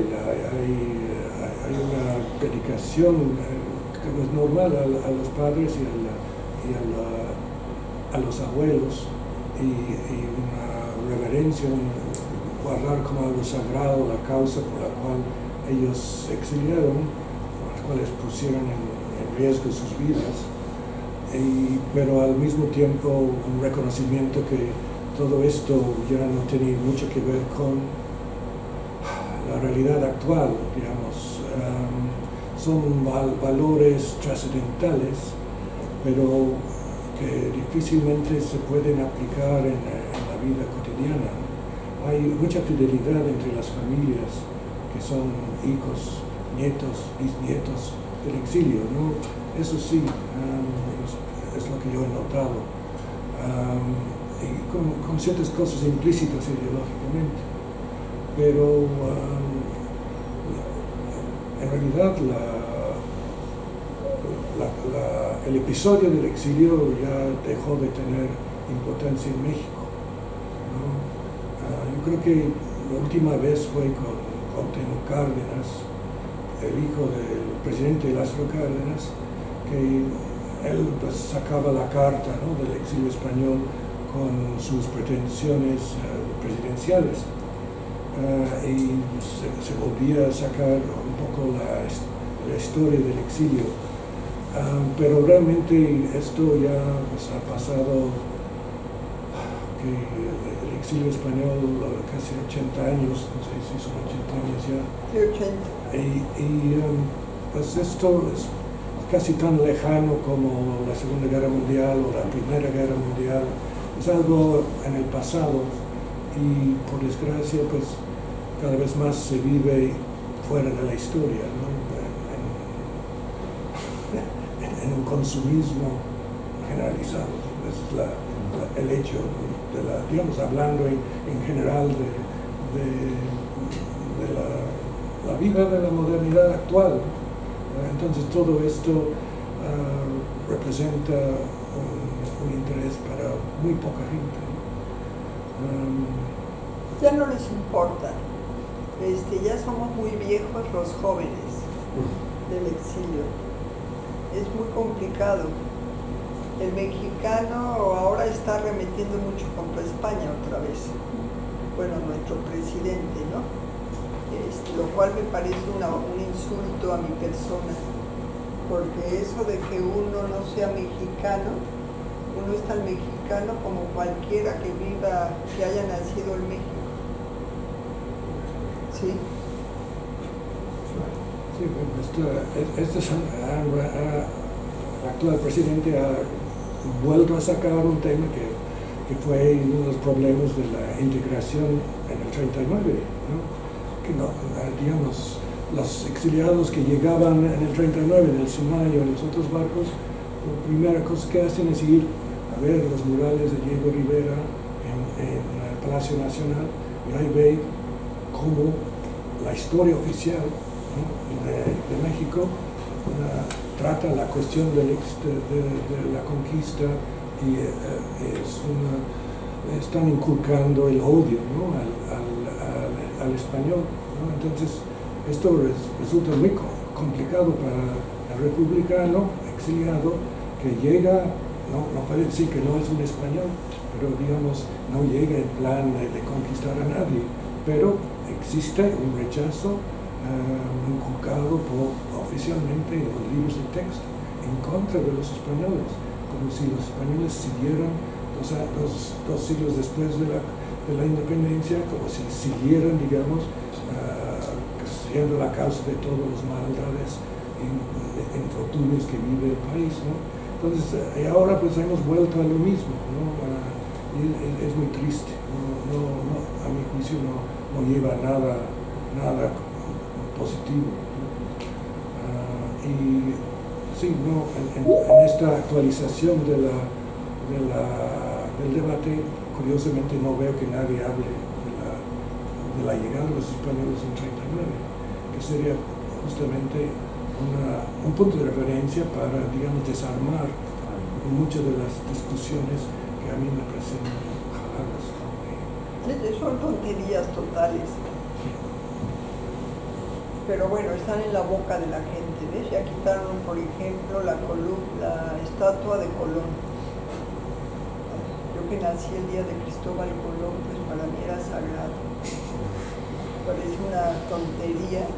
una dedicación que es normal a los padres y a los abuelos y una reverencia, guardar como algo sagrado la causa por la cual ellos se exiliaron, por las cuales pusieron en riesgo sus vidas, pero al mismo tiempo un reconocimiento que todo esto ya no tiene mucho que ver con la realidad actual, digamos. Son valores trascendentales, pero que difícilmente se pueden aplicar en la vida cotidiana. Hay mucha fidelidad entre las familias que son hijos, nietos, bisnietos del exilio, ¿no? Eso sí, es lo que yo he notado, y con ciertas cosas implícitas ideológicamente, pero en realidad el episodio del exilio ya dejó de tener importancia en México, ¿no? Yo creo que la última vez fue con Cuauhtémoc Cárdenas, el hijo del presidente Lázaro Cárdenas, que él pues, sacaba la carta, ¿no?, del exilio español con sus pretensiones presidenciales, y se volvía a sacar un poco la historia del exilio. Pero realmente esto ya pues, ha pasado, que el exilio español casi 80 años, no sé si son 80 años ya. Sí, 80. Y pues esto es casi tan lejano como la Segunda Guerra Mundial o la Primera Guerra Mundial. Es algo en el pasado y por desgracia pues cada vez más se vive fuera de la historia, ¿no? En un consumismo generalizado. Es el hecho de digamos, hablando en general de la vida de la modernidad actual. Entonces todo esto representa un interés para muy poca gente. Ya no les importa. Ya somos muy viejos los jóvenes del exilio. Es muy complicado. El mexicano ahora está remetiendo mucho contra España otra vez. Bueno, nuestro presidente, ¿no? Lo cual me parece un insulto a mi persona, porque eso de que uno no sea mexicano, uno es tan mexicano como cualquiera que viva, que haya nacido en México. ¿Sí? Sí, el actual presidente ha vuelto a sacar un tema que fue uno de los problemas de la integración en el 39, ¿no? Que no, digamos, los exiliados que llegaban en el 39 del Sinayo en los otros barcos, la primera cosa que hacen es ir a ver los murales de Diego Rivera en el Palacio Nacional, y ahí ve cómo la historia oficial, ¿no?, de México trata la cuestión de la conquista y están inculcando el odio, ¿no?, al español, ¿no? Entonces esto resulta muy complicado para el republicano exiliado que llega, no puede decir que no es un español, pero digamos no llega en plan de conquistar a nadie, pero existe un rechazo inculcado oficialmente en los libros de texto en contra de los españoles, como si los españoles siguieran dos siglos después de la independencia, como si siguieran, digamos, siendo la causa de todos los maldades e infortunios que vive el país, ¿no? Entonces, ahora pues hemos vuelto a lo mismo, ¿no? Y es muy triste, a mi juicio no lleva nada positivo, ¿no? Y sí, en esta actualización del debate, curiosamente no veo que nadie hable de la llegada de los españoles en 39, que sería justamente un punto de referencia para, digamos, desarmar muchas de las discusiones que a mí me parecen jaladas. Son tonterías totales. Pero bueno, están en la boca de la gente, ¿ves? Ya quitaron, por ejemplo, la estatua de Colón. Yo que nací el día de Cristóbal Colón, pues para mí era sagrado. Parece una tontería.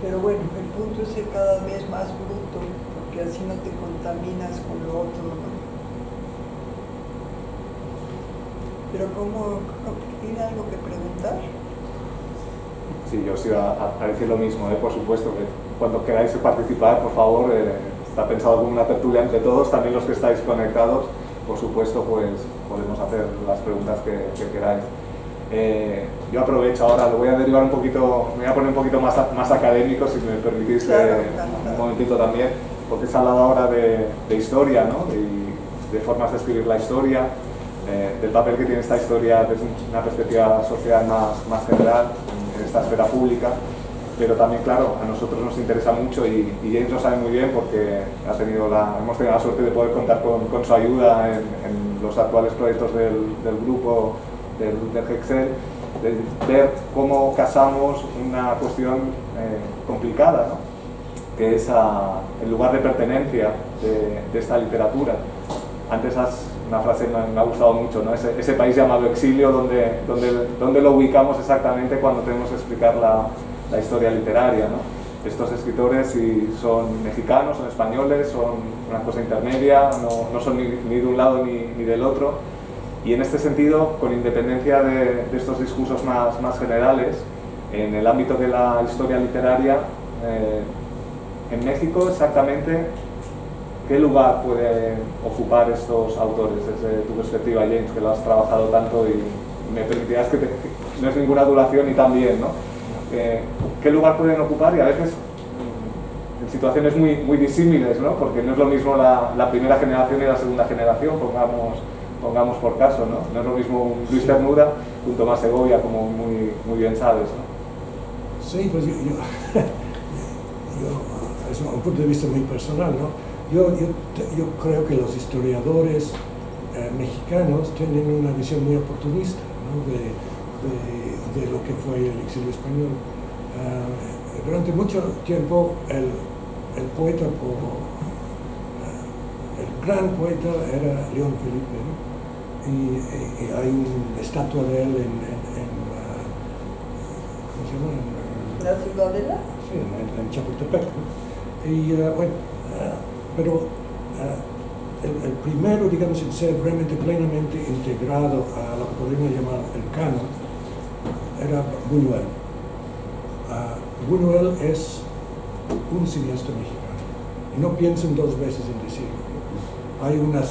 Pero bueno, el punto es ser cada vez más bruto, porque así no te contaminas con lo otro, ¿no? Pero ¿cómo tiene algo que preguntar? Sí, yo os iba a decir lo mismo, por supuesto, que cuando queráis participar, por favor, está pensado como una tertulia entre todos, también los que estáis conectados, por supuesto, pues podemos hacer las preguntas que queráis. Yo aprovecho ahora, lo voy a derivar un poquito, me voy a poner un poquito más académico, si me permitís, claro, un momentito también, porque se ha hablado ahora de historia, ¿no? de formas de escribir la historia, del papel que tiene esta historia desde una perspectiva social más general en esta esfera pública, pero también, claro, a nosotros nos interesa mucho y James lo sabe muy bien porque hemos tenido la suerte de poder contar con su ayuda en los actuales proyectos del grupo del Hexel, de ver cómo casamos una cuestión complicada, ¿no? Que es el lugar de pertenencia de esta literatura. Antes una frase me ha gustado mucho, ¿no? Ese país llamado exilio donde lo ubicamos exactamente cuando tenemos que explicar la historia literaria, ¿no? Estos escritores, si son mexicanos, son españoles, son una cosa intermedia, no son ni de un lado ni del otro. Y en este sentido, con independencia de estos discursos más generales, en el ámbito de la historia literaria, en México exactamente, ¿qué lugar pueden ocupar estos autores desde tu perspectiva, James, que lo has trabajado tanto y me permitirás que no es ninguna adulación y también, ¿no? ¿Qué lugar pueden ocupar? Y a veces en situaciones muy disímiles, ¿no? Porque no es lo mismo la primera generación y la segunda generación, pongamos por caso, ¿no? No es lo mismo un Luis Cernuda que un Tomás Segovia, como muy bien sabes, ¿no? Sí, pues yo es un punto de vista muy personal, ¿no? Yo creo que los historiadores mexicanos tienen una visión muy oportunista, ¿no? de lo que fue el exilio español. Durante mucho tiempo el poeta, el gran poeta era León Felipe, ¿no? Y hay una estatua de él ¿cómo se llama? ¿La Ciudadela? Sí, en Chapultepec, ¿no? Y bueno, pero el primero, digamos, en ser realmente plenamente integrado a lo que podríamos llamar el canon era Buñuel. Buñuel es un cineasta mexicano y no piensen dos veces en decirlo, ¿no? Hay en la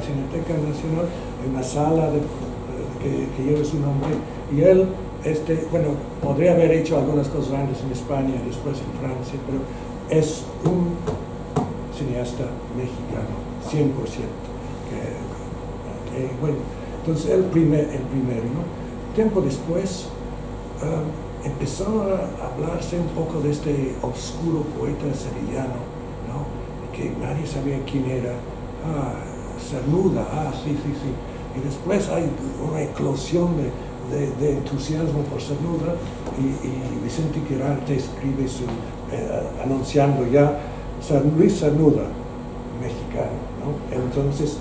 Cineteca Nacional hay una sala que lleva su nombre y él, bueno, podría haber hecho algunas cosas antes en España y después en Francia, pero es un cineasta mexicano, 100%. Bueno, entonces el primero, ¿no? Tiempo después empezó a hablarse un poco de este oscuro poeta sevillano, ¿no? Que nadie sabía quién era. Cernuda, sí. Y después hay una eclosión de entusiasmo por Cernuda y Vicente Quirarte escribe anunciando ya Luis Cernuda, mexicano, ¿no? Entonces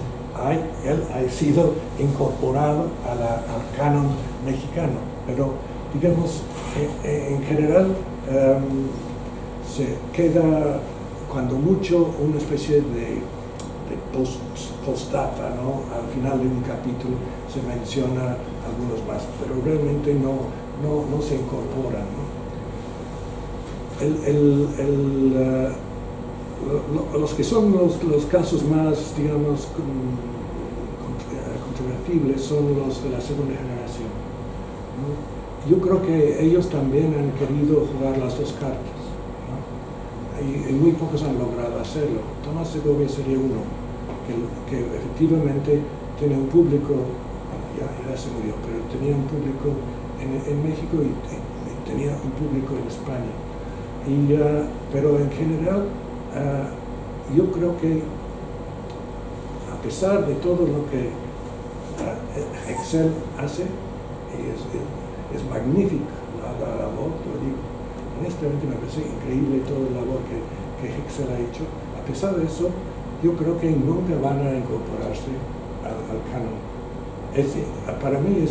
él ha sido incorporado al canon mexicano, pero digamos, en general se queda cuando mucho una especie de postdata, ¿no? Al final de un capítulo se menciona algunos más, pero realmente no se incorporan, ¿no? Los que son los casos más, digamos, controvertibles son los de la segunda generación, ¿no? Yo creo que ellos también han querido jugar las dos cartas, ¿no? Y muy pocos han logrado hacerlo. Tomás Segovia sería uno que efectivamente tiene un público, ya se murió, pero tenía un público en México y tenía un público en España. Pero en general, yo creo que pesar de todo lo que Excel hace, es magnífica la labor, lo digo. Honestamente me parece increíble toda la labor que Excel ha hecho. A pesar de eso, yo creo que nunca van a incorporarse al canon. Para mí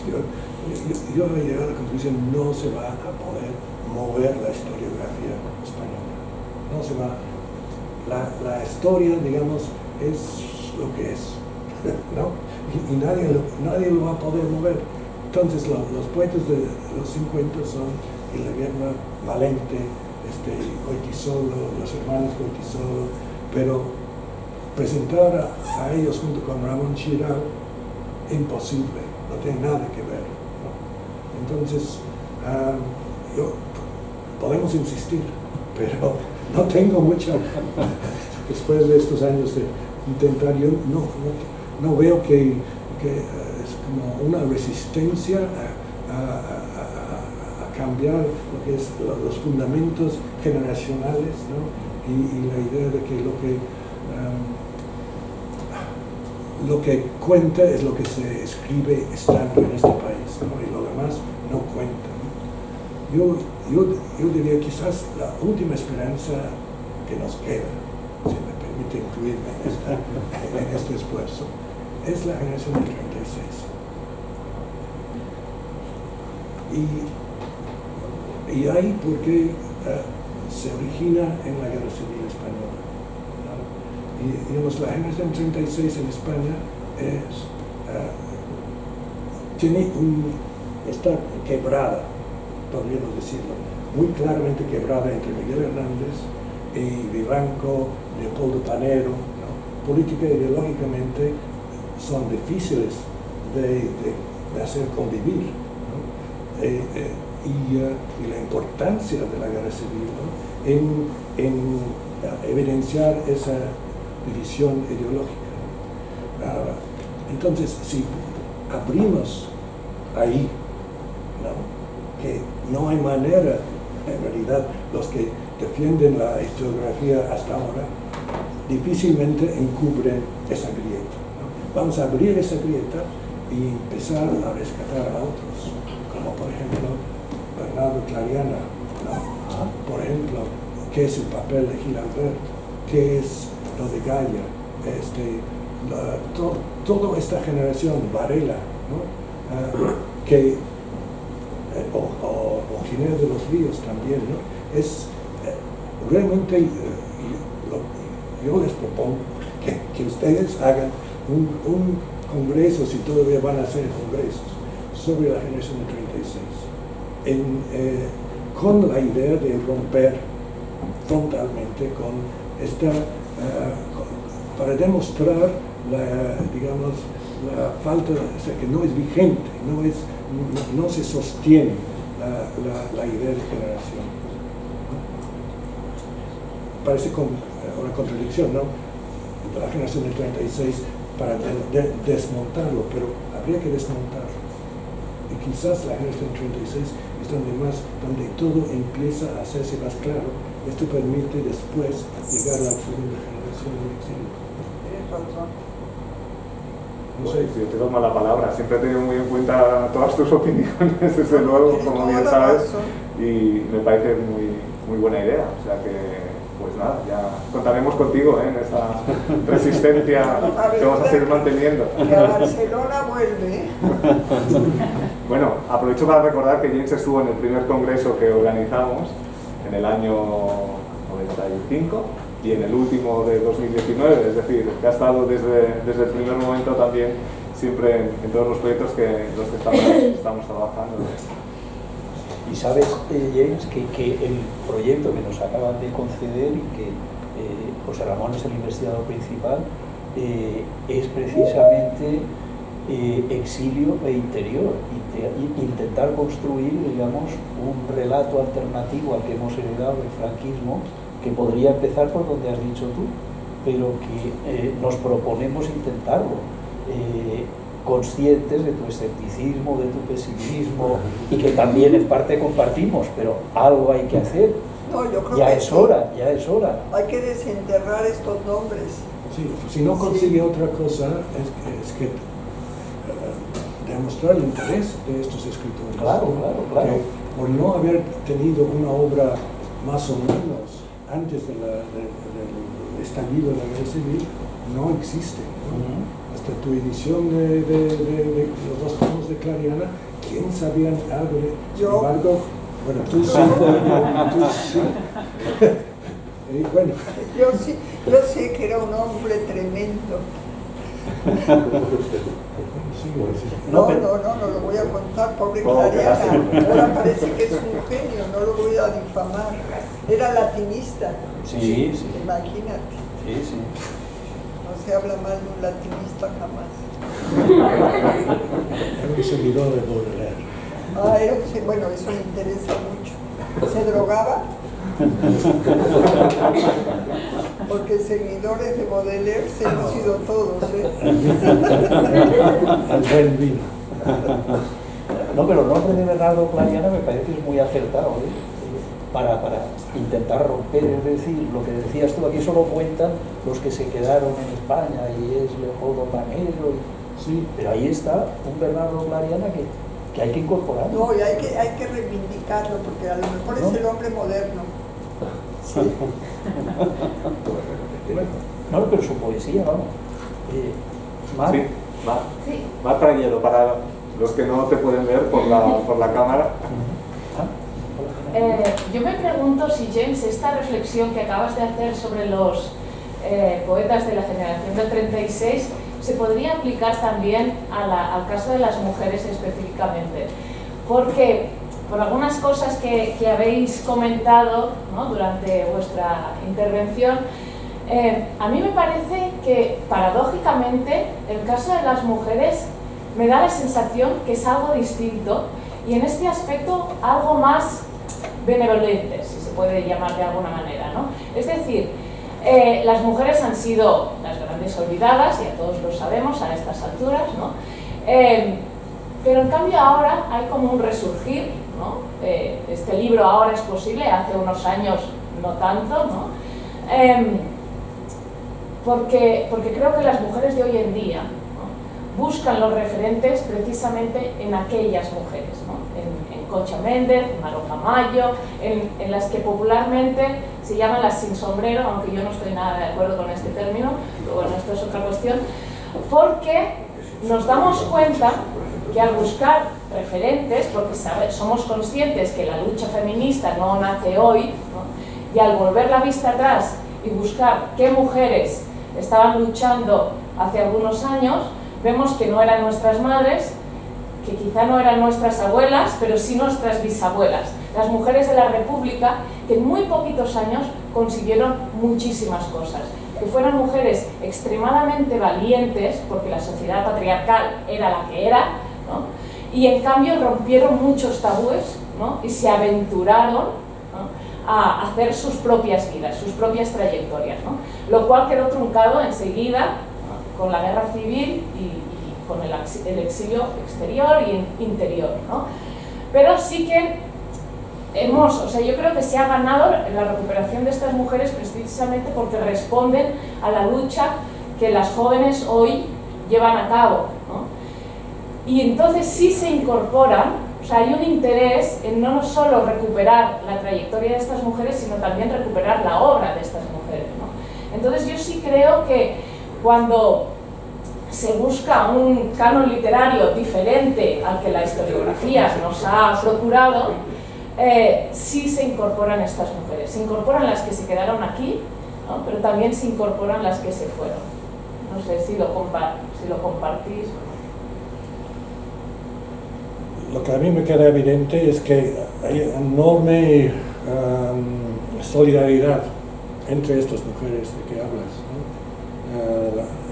yo he llegado a la conclusión, no se va a poder mover la historiografía española. No se va. La historia, digamos, es lo que es, ¿no? Y nadie lo va a poder mover. Entonces los poetas de los 50 son Ilaguerna, Valente, Goytisolo, los hermanos Goytisolo, pero presentar a ellos junto con Ramón Chirao, imposible, no tiene nada que ver, ¿no? Entonces, podemos insistir, pero no tengo mucha, después de estos años de intentar, yo no veo que es como una resistencia a cambiar lo que es los fundamentos generacionales, ¿no? Y la idea de que lo que cuenta es lo que se escribe estando en este país, ¿no? Y lo demás no cuenta, ¿no? Yo diría quizás la última esperanza que nos queda, si me permite incluirme en este esfuerzo, es la generación del 36. Y ahí porque se origina en la Guerra Civil Española, ¿no? Y digamos, la generación 36 en España está quebrada, podríamos decirlo, muy claramente quebrada entre Miguel Hernández y Vivanco, Leopoldo Panero, ¿no? Política e ideológicamente son difíciles de hacer convivir, ¿no? Y la importancia de la guerra civil, ¿no? en evidenciar esa división ideológica, ¿no? Entonces, si abrimos ahí, ¿no? Que no hay manera, en realidad, los que defienden la historiografía hasta ahora, difícilmente encubren esa grieta, ¿no? Vamos a abrir esa grieta y empezar a rescatar a otros, como por ejemplo Bernardo Clariana, ¿no? Por ejemplo, ¿qué es el papel de Gilabert? ¿Qué es lo de Gaya? Toda esta generación, Varela, ¿no? O Ginés de los Ríos también, ¿no? Es realmente, yo les propongo que ustedes hagan un congreso, si todavía van a hacer congresos, sobre la generación del 36, con la idea de romper frontalmente con esta, para demostrar la falta, o sea, que no es vigente, no se sostiene la idea de generación. Parece una contradicción, ¿no? La generación del 36 para desmontarlo, pero habría que desmontarlo. Y quizás la generación del 36 es donde todo empieza a hacerse más claro. Esto permite después llegar a la segunda generación del exilio. No sé, yo te tomo la palabra, siempre he tenido muy en cuenta todas tus opiniones, desde luego, como bien sabes, y me parece muy buena idea, o sea que, pues nada, ya contaremos contigo en esa resistencia que vamos a seguir manteniendo. Que a Barcelona vuelve. Bueno, aprovecho para recordar que James estuvo en el primer congreso que organizamos en el año 95 y en el último de 2019, es decir, que ha estado desde el primer momento también, siempre en todos los proyectos los que estamos trabajando. Y sabes, James, que el proyecto que nos acaban de conceder y que José Ramón es el investigador principal, es precisamente exilio e interior, intentar construir, digamos, un relato alternativo al que hemos heredado del franquismo, que podría empezar por donde has dicho tú, pero que nos proponemos intentarlo, conscientes de tu escepticismo, de tu pesimismo, y que también en parte compartimos, pero algo hay que hacer. No, yo creo ya que es hora, ya es hora. Hay que desenterrar estos nombres. Sí, si no consigue otra cosa, es que demostrar el interés de estos escritores. Claro. Que por no haber tenido una obra más o menos antes del estallido de la guerra civil, no existe, ¿no? Hasta tu edición de los 2 tomos de Clariana, ¿quién sabía algo de...? Sin embargo, bueno, tú sí. Bueno. Yo sé que era un hombre tremendo. No lo voy a contar, pobre Clariana. Ahora parece que es un genio, no lo voy a difamar. Era latinista. Sí. Imagínate. Sí. No se habla mal de un latinista jamás. Era un seguidor de Baudelaire. Bueno, eso me interesa mucho. ¿Se drogaba? Porque seguidores de Baudelaire se hemos sido todos, Al buen vino. No, pero el nombre de Bernardo Clariana me parece que es muy acertado, para intentar romper, es decir, lo que decías tú, aquí solo cuentan los que se quedaron en España y es Leopoldo Manero, sí, pero ahí está un Bernardo Clariana que hay que incorporar. No, y hay que reivindicarlo, porque a lo mejor es el hombre moderno. Sí. No, pero su poesía, vamos. Mar. Sí, Mar Trayero, para los que no te pueden ver por la cámara. Yo me pregunto si, James, esta reflexión que acabas de hacer sobre los poetas de la generación del 36 se podría aplicar también al caso de las mujeres específicamente, porque por algunas cosas que habéis comentado, ¿no?, durante vuestra intervención, a mí me parece que paradójicamente el caso de las mujeres me da la sensación que es algo distinto y en este aspecto algo más benevolente, si se puede llamar de alguna manera, ¿no? Es decir, las mujeres han sido las grandes olvidadas, ya todos lo sabemos a estas alturas, ¿no? Pero en cambio ahora hay como un resurgir, ¿no? Este libro Ahora es posible, hace unos años no tanto, ¿no? Porque creo que las mujeres de hoy en día, ¿no?, buscan los referentes precisamente en aquellas mujeres, ¿no? En Concha Méndez, en Maroja Mayo, en las que popularmente se llaman las sin sombrero, aunque yo no estoy nada de acuerdo con este término, pero bueno, esto es otra cuestión, porque nos damos cuenta que al buscar referentes, porque somos conscientes que la lucha feminista no nace hoy, ¿no?, y al volver la vista atrás y buscar qué mujeres estaban luchando hace algunos años, vemos que no eran nuestras madres, que quizá no eran nuestras abuelas, pero sí nuestras bisabuelas, las mujeres de la República, que en muy poquitos años consiguieron muchísimas cosas, que fueron mujeres extremadamente valientes, porque la sociedad patriarcal era la que era, ¿no?, y en cambio rompieron muchos tabúes, ¿no?, y se aventuraron, ¿no?, a hacer sus propias vidas, sus propias trayectorias, ¿no?, lo cual quedó truncado enseguida, ¿no?, con la guerra civil y con el exilio exterior y interior, ¿no? Pero sí que yo creo que se ha ganado la recuperación de estas mujeres precisamente porque responden a la lucha que las jóvenes hoy llevan a cabo, ¿no? Y entonces sí se incorporan, o sea, hay un interés en no solo recuperar la trayectoria de estas mujeres, sino también recuperar la obra de estas mujeres, ¿no? Entonces yo sí creo que cuando se busca un canon literario diferente al que la historiografía nos ha procurado, sí se incorporan estas mujeres. Se incorporan las que se quedaron aquí, ¿no?, pero también se incorporan las que se fueron. No sé si lo compartís. Lo que a mí me queda evidente es que hay enorme solidaridad entre estas mujeres de que hablas, ¿no?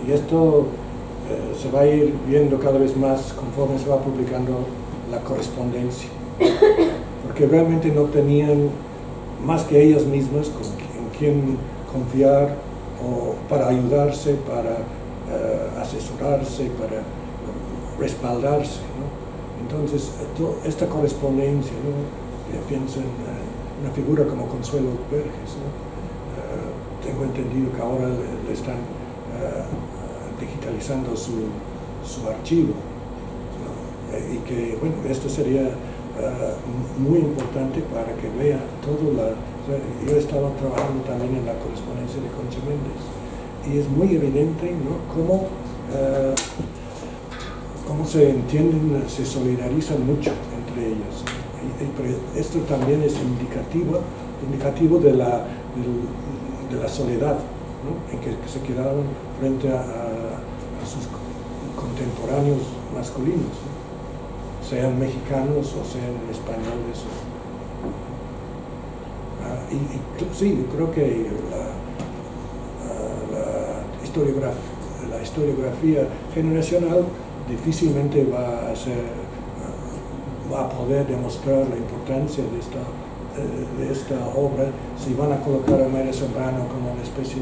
Y esto se va a ir viendo cada vez más conforme se va publicando la correspondencia, porque realmente no tenían más que ellas mismas en quien confiar o para ayudarse, para asesorarse, para respaldarse, ¿no? Entonces, esta correspondencia, ¿no?, pienso en una figura como Consuelo Verges, ¿no? Tengo entendido que ahora le están digitalizando su archivo, ¿no? Y que, bueno, esto sería muy importante para que vea todo yo he estado trabajando también en la correspondencia de Concha Méndez y es muy evidente, ¿no?, cómo se entienden, se solidarizan mucho entre ellos, pero esto también es indicativo de la soledad, ¿no?, en que se quedaban frente a sus contemporáneos masculinos, ¿no?, sean mexicanos o sean españoles. Sí, yo creo que la historiografía generacional difícilmente va a poder demostrar la importancia de esta obra si van a colocar a Mayra Zambrano como una especie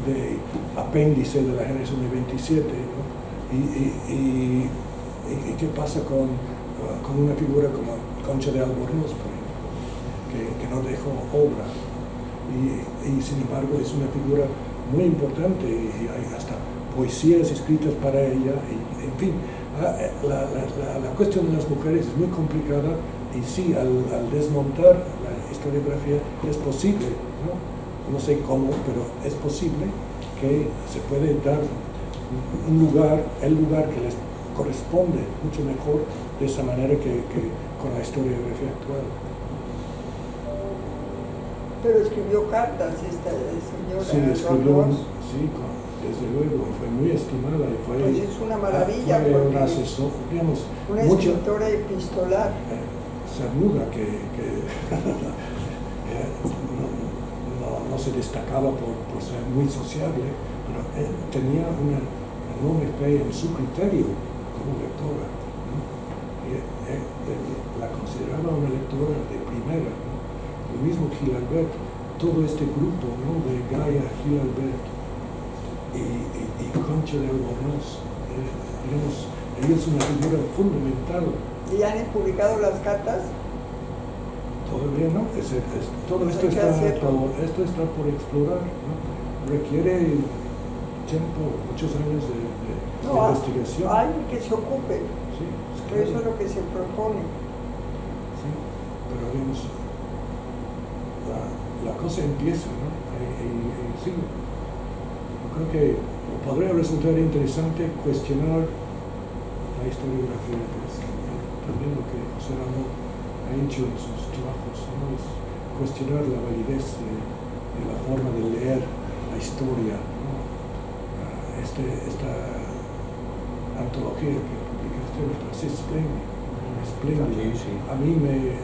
de apéndice de la generación de 27, ¿no? Y qué pasa con una figura como Concha de Albornoz, por ejemplo, que no dejó obra y sin embargo es una figura muy importante y hay hasta poesías escritas para ella, y, en fin, la cuestión de las mujeres es muy complicada y sí, al desmontar la historiografía es posible, no sé cómo, pero es posible que se puede dar el lugar que les corresponde mucho mejor de esa manera que con la historiografía actual. Pero escribió cartas esta señora. Sí, escribió, sí, desde luego, fue muy estimada y fue, pues es una maravilla, fue porque un asesor, digamos, una escritora epistolar. Cernuda que no se destacaba por ser muy sociable, pero tenía una enorme fe en su criterio como lectora, ¿no? La consideraba una lectora de primera, ¿no? El mismo Gil Albert, todo este grupo, ¿no?, de Gaia, Gil Albert y Concha de Albornoz, digamos, ella es una figura fundamental. ¿Y han publicado las cartas? Todavía no, todo esto está por explorar, ¿no? Requiere tiempo, muchos años de investigación. Alguien que se ocupe, Sí, claro. Eso es lo que se propone. Sí, pero digamos, la cosa empieza, ¿no? Y sí, yo creo que podría resultar interesante cuestionar la historiografía, que es también lo que José Ramón ha hecho en sus trabajos, ¿no? Es cuestionar la validez de la forma de leer la historia, ¿no? Esta antología que publicaste me parece espléndida. Sí. A mí me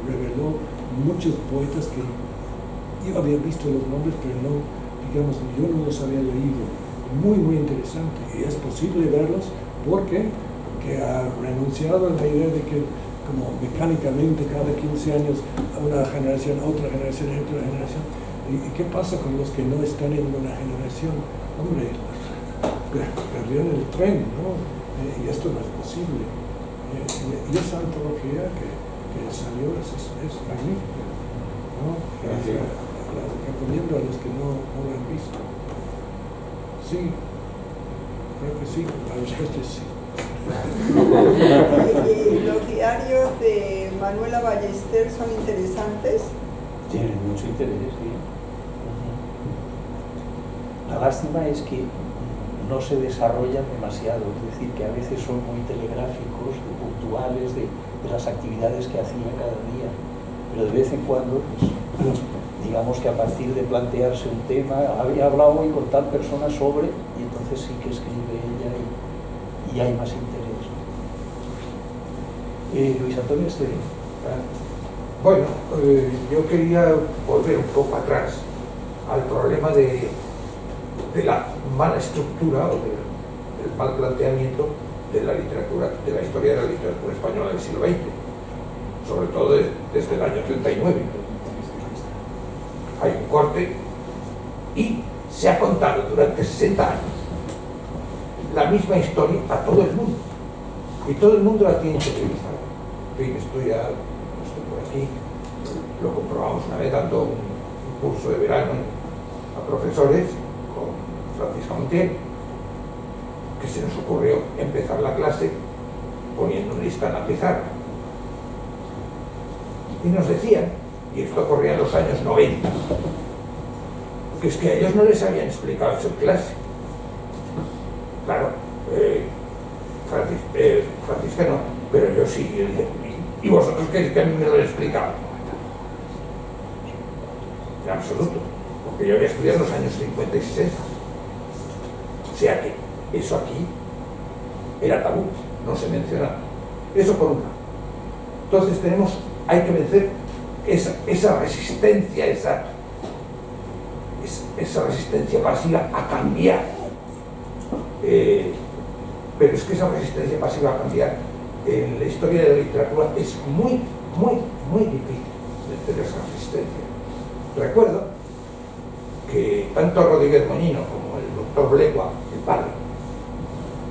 reveló muchos poetas que yo había visto los nombres, pero no, digamos, yo no los había leído. Muy interesante, y es posible verlos porque ha renunciado a la idea de que como mecánicamente cada 15 años una generación, otra generación. ¿Y qué pasa con los que no están en una generación? Hombre, perdieron el tren, ¿no? Y esto no es posible. Y esa antología que salió es magnífica, ¿no? La recomiendo a los que no lo han visto. Sí, creo que sí, la respuesta es sí. Los diarios de Manuela Ballester son interesantes. Tienen mucho interés, sí. La lástima es que no se desarrollan demasiado, es decir, que a veces son muy telegráficos, puntuales de las actividades que hacía cada día, pero de vez en cuando, pues, digamos que a partir de plantearse un tema, había hablado hoy con tal persona sobre, y entonces sí que escribe ella y hay más interés. Luis Antonio Esteve. Bueno, yo quería volver un poco atrás al problema de la mala estructura o del mal planteamiento de la literatura, de la historia de la literatura española del siglo XX, sobre todo desde el año 39. Hay un corte y se ha contado durante 60 años la misma historia a todo el mundo, y todo el mundo la tiene interiorizada. En fin, estoy por aquí, lo comprobamos una vez dando un curso de verano a profesores con Francisca Montiel, que se nos ocurrió empezar la clase poniendo un lista en la pizarra. Y nos decían, y esto ocurría en los años 90, que es que a ellos no les habían explicado eso en clase. Claro, Francisca no, pero yo sí. ¿Y vosotros queréis que a mí me lo he explicado? En absoluto, porque yo había estudiado en los años 50 y 60. O sea que eso aquí era tabú, no se mencionaba. Eso por una. Entonces hay que vencer esa resistencia, esa resistencia pasiva a cambiar. Pero es que esa resistencia pasiva a cambiar en la historia de la literatura es muy, muy, muy difícil vencer esa resistencia. Recuerdo que tanto Rodríguez Moñino como el doctor Blegua, el padre,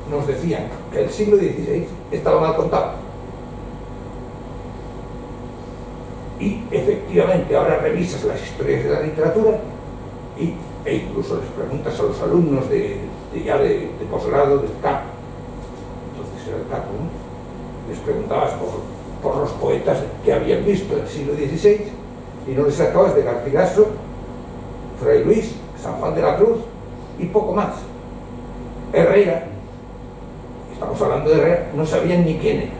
nos decían que el siglo XVI estaba mal contado. Y efectivamente ahora revisas las historias de la literatura e incluso les preguntas a los alumnos de posgrado del CAP, entonces era el CAP, ¿no? Les preguntabas por los poetas que habían visto en el siglo XVI y no les sacabas de Garcilaso, Fray Luis, San Juan de la Cruz y poco más. Herrera, estamos hablando de Herrera, no sabían ni quién era.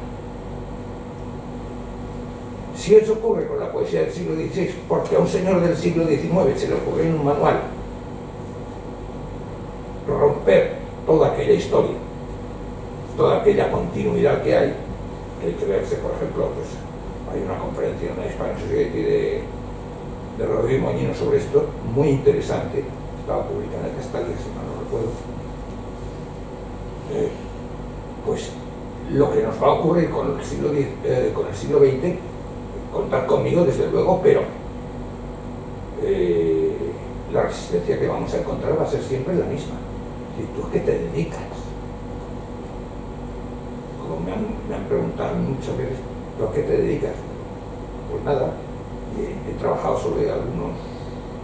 Si eso ocurre con la poesía del siglo XVI, porque a un señor del siglo XIX se le ocurrió en un manual romper toda aquella historia, toda aquella continuidad que hay que verse, por ejemplo, pues hay una conferencia en la Hispanic Society de Rodríguez Moñino sobre esto, muy interesante, estaba publicada en el Castalia, si mal no recuerdo. Pues lo que nos va a ocurrir con el siglo XX, contar conmigo desde luego, pero la resistencia que vamos a encontrar va a ser siempre la misma. ¿Y tú a qué te dedicas? Como me han preguntado muchas veces, ¿tú a qué te dedicas? Pues nada, he trabajado sobre algunos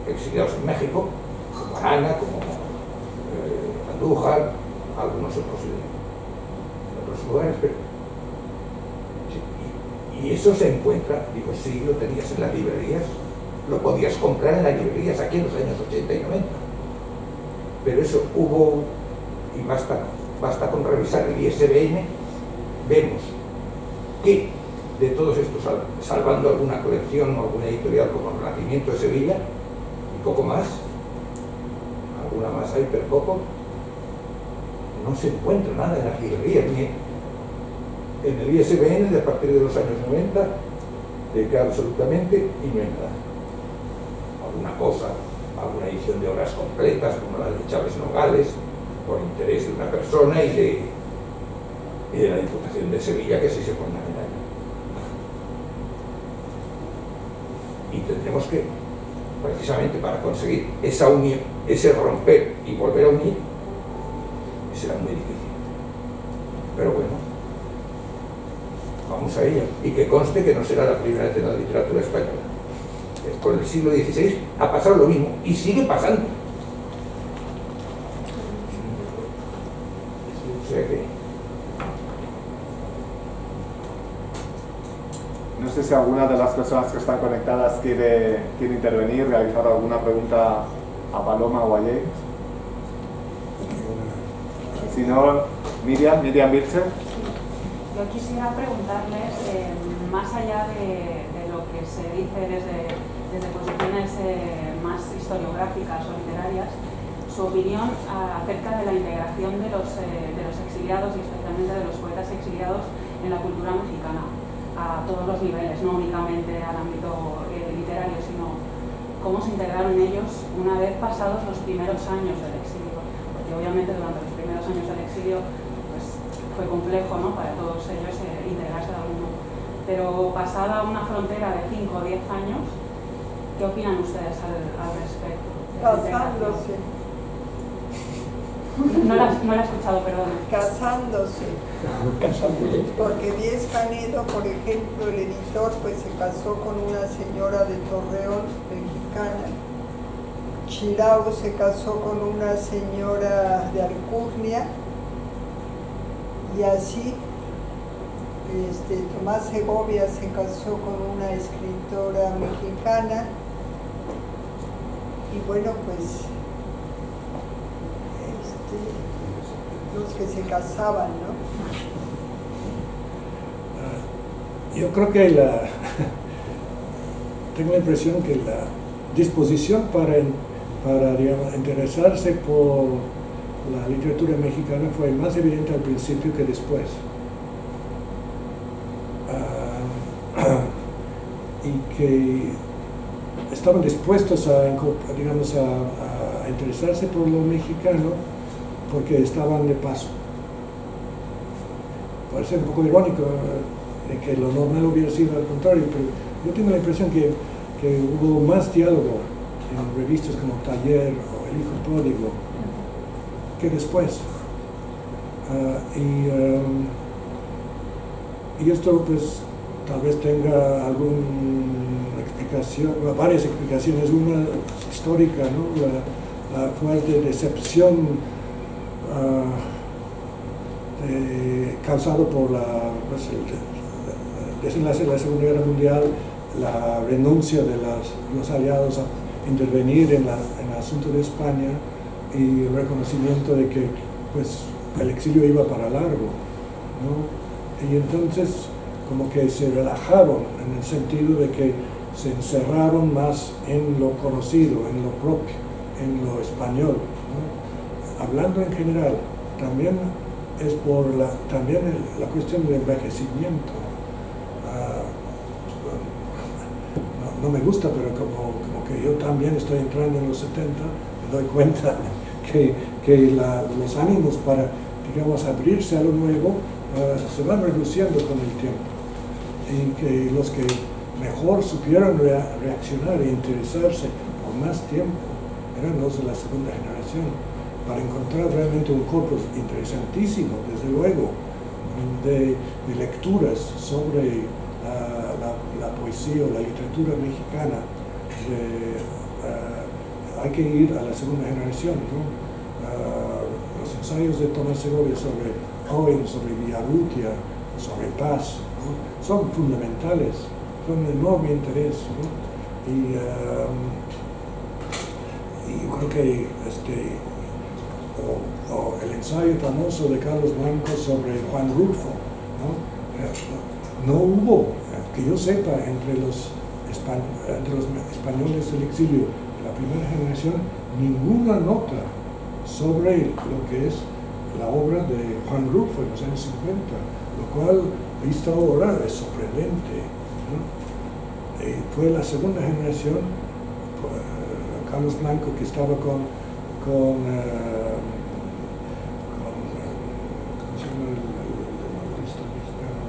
exiliados en México, como Arana, como Andújar, algunos otros en otros lugares, pero y eso se encuentra, digo, sí, lo tenías en las librerías, lo podías comprar en las librerías aquí en los años 80 y 90. Pero eso hubo, y basta con revisar el ISBN, vemos que de todos estos, salvando alguna colección o alguna editorial como el Renacimiento de Sevilla, y poco más, alguna más hay, pero poco, no se encuentra nada en las librerías, ni en el ISBN de a partir de los años 90, de que absolutamente y no hay nada. Alguna cosa, alguna edición de obras completas, como la de Chávez Nogales, por interés de una persona y de la Diputación de Sevilla, que sí se pone en ahí. Y tendremos que, precisamente para conseguir esa unión, ese romper y volver a unir, será muy difícil. Pero bueno, vamos a ello. Y que conste que no será la primera vez en la literatura española. Con el siglo XVI ha pasado lo mismo y sigue pasando. O sea que... No sé si alguna de las personas que están conectadas quiere intervenir, realizar alguna pregunta a Paloma o a James. Si no, Miriam Bircher. Yo quisiera preguntarles, más allá de lo que se dice desde posiciones más historiográficas o literarias, su opinión acerca de la integración de los exiliados y especialmente de los poetas exiliados en la cultura mexicana, a todos los niveles, no únicamente al ámbito literario, sino cómo se integraron ellos una vez pasados los primeros años del exilio, porque obviamente durante los primeros años del exilio pues, fue complejo, ¿no?, para todos ellos integrarse de algún modo. Pero pasada una frontera de 5 o 10 años, ¿qué opinan ustedes al respecto? Casándose. No la he escuchado, perdón. Casándose. Porque Díez Canedo, por ejemplo, el editor, pues se casó con una señora de Torreón, mexicana, Chirao se casó con una señora de Alcurnia, y así Tomás Segovia se casó con una escritora mexicana, y bueno, pues los que se casaban, ¿no? Yo creo que tengo la impresión que la disposición para digamos, interesarse por la literatura mexicana fue más evidente al principio que después. Y que estaban dispuestos digamos, a interesarse por lo mexicano porque estaban de paso. Parece un poco irónico de que lo normal hubiera sido al contrario, pero yo tengo la impresión que hubo más diálogo en revistas como Taller o El Hijo Pródigo que después. Y esto pues tal vez tenga alguna explicación, varias explicaciones. Una histórica, ¿no? La fuerte decepción causado por el desenlace de la Segunda Guerra Mundial, la renuncia de los aliados a intervenir en el asunto de España y el reconocimiento de que pues, el exilio iba para largo, ¿no? Y entonces como que se relajaron en el sentido de que se encerraron más en lo conocido, en lo propio, en lo español, ¿no? Hablando en general, también es por la cuestión del envejecimiento. No me gusta, pero como que yo también estoy entrando en los 70, me doy cuenta que los ánimos para, digamos, abrirse a lo nuevo se van reduciendo con el tiempo, y que los que mejor supieron reaccionar e interesarse por más tiempo eran los de la segunda generación, para encontrar realmente un corpus interesantísimo, desde luego, de lecturas sobre la poesía o la literatura mexicana. Hay que ir a la segunda generación, ¿no? Los ensayos de Tomás Segovia sobre Owen, sobre Villarrutia, sobre Paz, ¿no? Son fundamentales, son de enorme interés, ¿no? Y yo creo que o el ensayo famoso de Carlos Blanco sobre Juan Rulfo, ¿no? No hubo, que yo sepa, entre los españoles del exilio de la primera generación, ninguna nota sobre lo que es la obra de Juan Rulfo en los años 50, lo cual, visto ahora, es sorprendente, ¿no? Fue la segunda generación, Carlos Blanco, que estaba con ¿cómo se llama el novelista mexicano?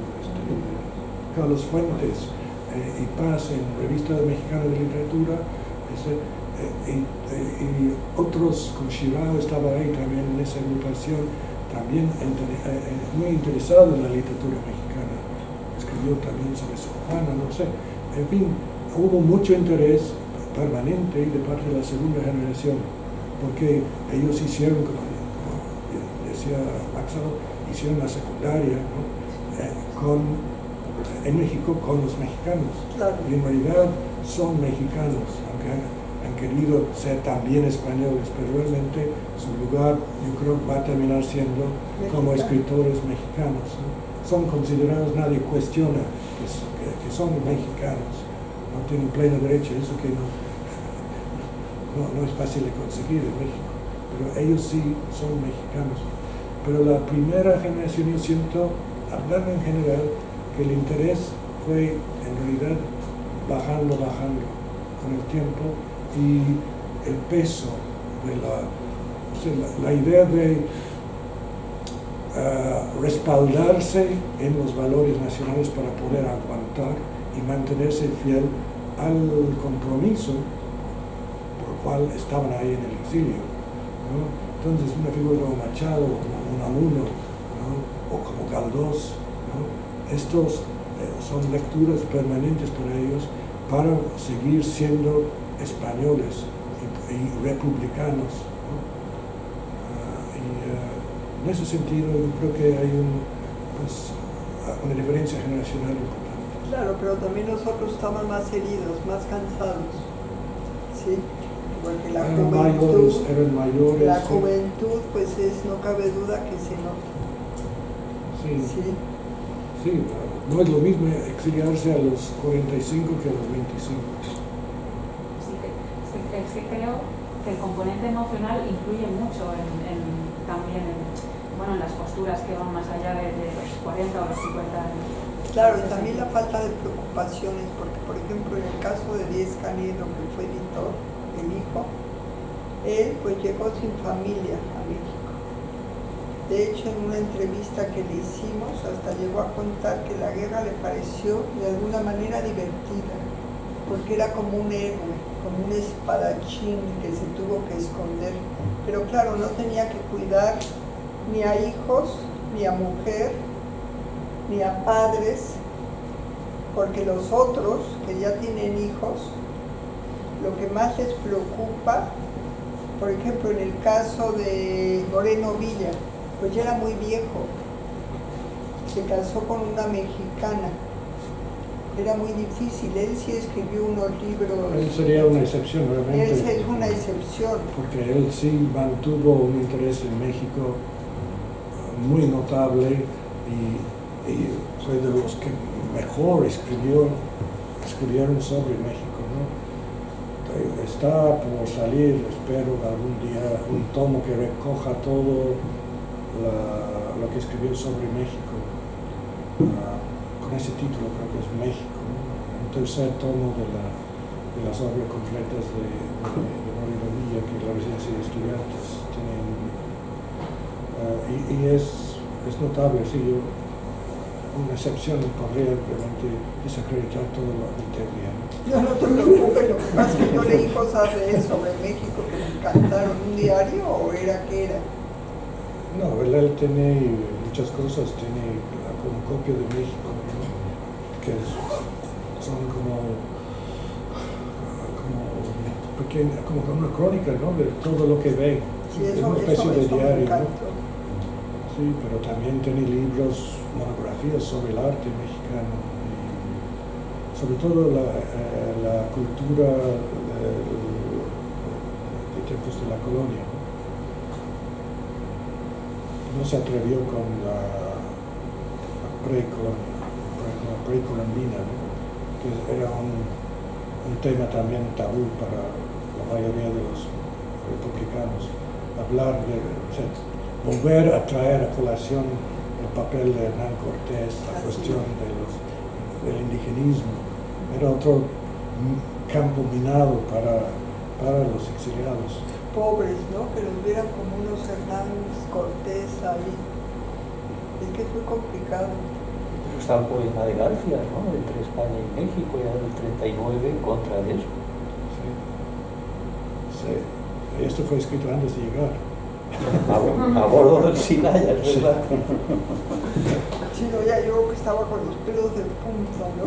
Carlos Fuentes y Paz en Revista Mexicana de Literatura, y otros, con Chirao estaba ahí también en esa agrupación, también muy interesado en la literatura mexicana. Escribió también sobre Sor Juana, no sé. En fin, hubo mucho interés permanente de parte de la segunda generación, porque ellos hicieron, como decía Maxwell, hicieron la secundaria, ¿no? En México con los mexicanos. Claro. Y en realidad son mexicanos, aunque han querido ser también españoles, pero realmente su lugar, yo creo, va a terminar siendo como escritores mexicanos, ¿no? Son considerados, nadie cuestiona que son mexicanos, no tienen pleno derecho, eso que no es fácil de conseguir en México, pero ellos sí son mexicanos. Pero la primera generación, yo siento, hablando en general, que el interés fue en realidad bajando con el tiempo, y el peso de la idea de respaldarse en los valores nacionales para poder aguantar y mantenerse fiel al compromiso por el cual estaban ahí en el exilio, ¿no? Entonces una figura como Machado, o como Unamuno, ¿no? O como Galdós, ¿no? Estos son lecturas permanentes para ellos, para seguir siendo españoles, y republicanos, ¿no? En ese sentido yo creo que hay una diferencia generacional importante. Claro, pero también nosotros estamos más heridos, más cansados, ¿sí? Porque la eran mayores. La sí. juventud, pues no cabe duda que se nota. Sí. ¿Sí? Sí, no es lo mismo exiliarse a los 45 que a los 25. Sí, creo que el componente emocional influye mucho también en las posturas que van más allá de los 40 o los 50 años. Claro, y también la falta de preocupaciones, porque por ejemplo en el caso de Díez Canedo, que fue editor, el hijo, él pues llegó sin familia a México. De hecho, en una entrevista que le hicimos, hasta llegó a contar que la guerra le pareció de alguna manera divertida, porque era como un héroe, como un espadachín que se tuvo que esconder. Pero claro, no tenía que cuidar ni a hijos, ni a mujer, ni a padres, porque los otros que ya tienen hijos, lo que más les preocupa, por ejemplo, en el caso de Moreno Villa, pues ya era muy viejo, se casó con una mexicana, era muy difícil, él sí escribió unos libros. Él sería una excepción realmente. Él es una excepción. Porque él sí mantuvo un interés en México muy notable y fue de los que mejor escribieron sobre México, ¿no? Está por salir, espero algún día, un tomo que recoja todo lo que escribió sobre México, con ese título creo que es México, ¿no? Un tercer tomo de las obras completas de Moreno Villa que la Residencia de Estudiantes tiene, y es notable, sí, una excepción podría realmente desacreditar todo lo anterior. No te preocupes, lo que pasa es que yo leí cosas de él sobre México que me encantaron. ¿Un diario o era qué era? No, él tiene muchas cosas, tiene como copia de México, ¿no? Que son como pequeña, como una crónica, ¿no? De todo lo que ve. Sí, es eso, una especie de me diario, ¿no? encantó. Sí, pero también tiene libros, monografías sobre el arte mexicano, y sobre todo la cultura de tiempos de la colonia, ¿no? No se atrevió con la precolombina, ¿no? Que era un tema también tabú para la mayoría de los republicanos, hablar de, o sea, volver a traer a colación el papel de Hernán Cortés, la cuestión del indigenismo, era otro campo minado para los exiliados. Pobres, ¿no? Que los vieran como unos Hernán Cortés ahí. Es que es muy complicado. Pero está el poema de García, ¿no? Entre España y México, ya del 39, en contra de eso. Sí. Sí. Esto fue escrito antes de llegar. A bordo del Sinaya, es verdad. Sí, no, ya yo que estaba con los pelos de punta, ¿no?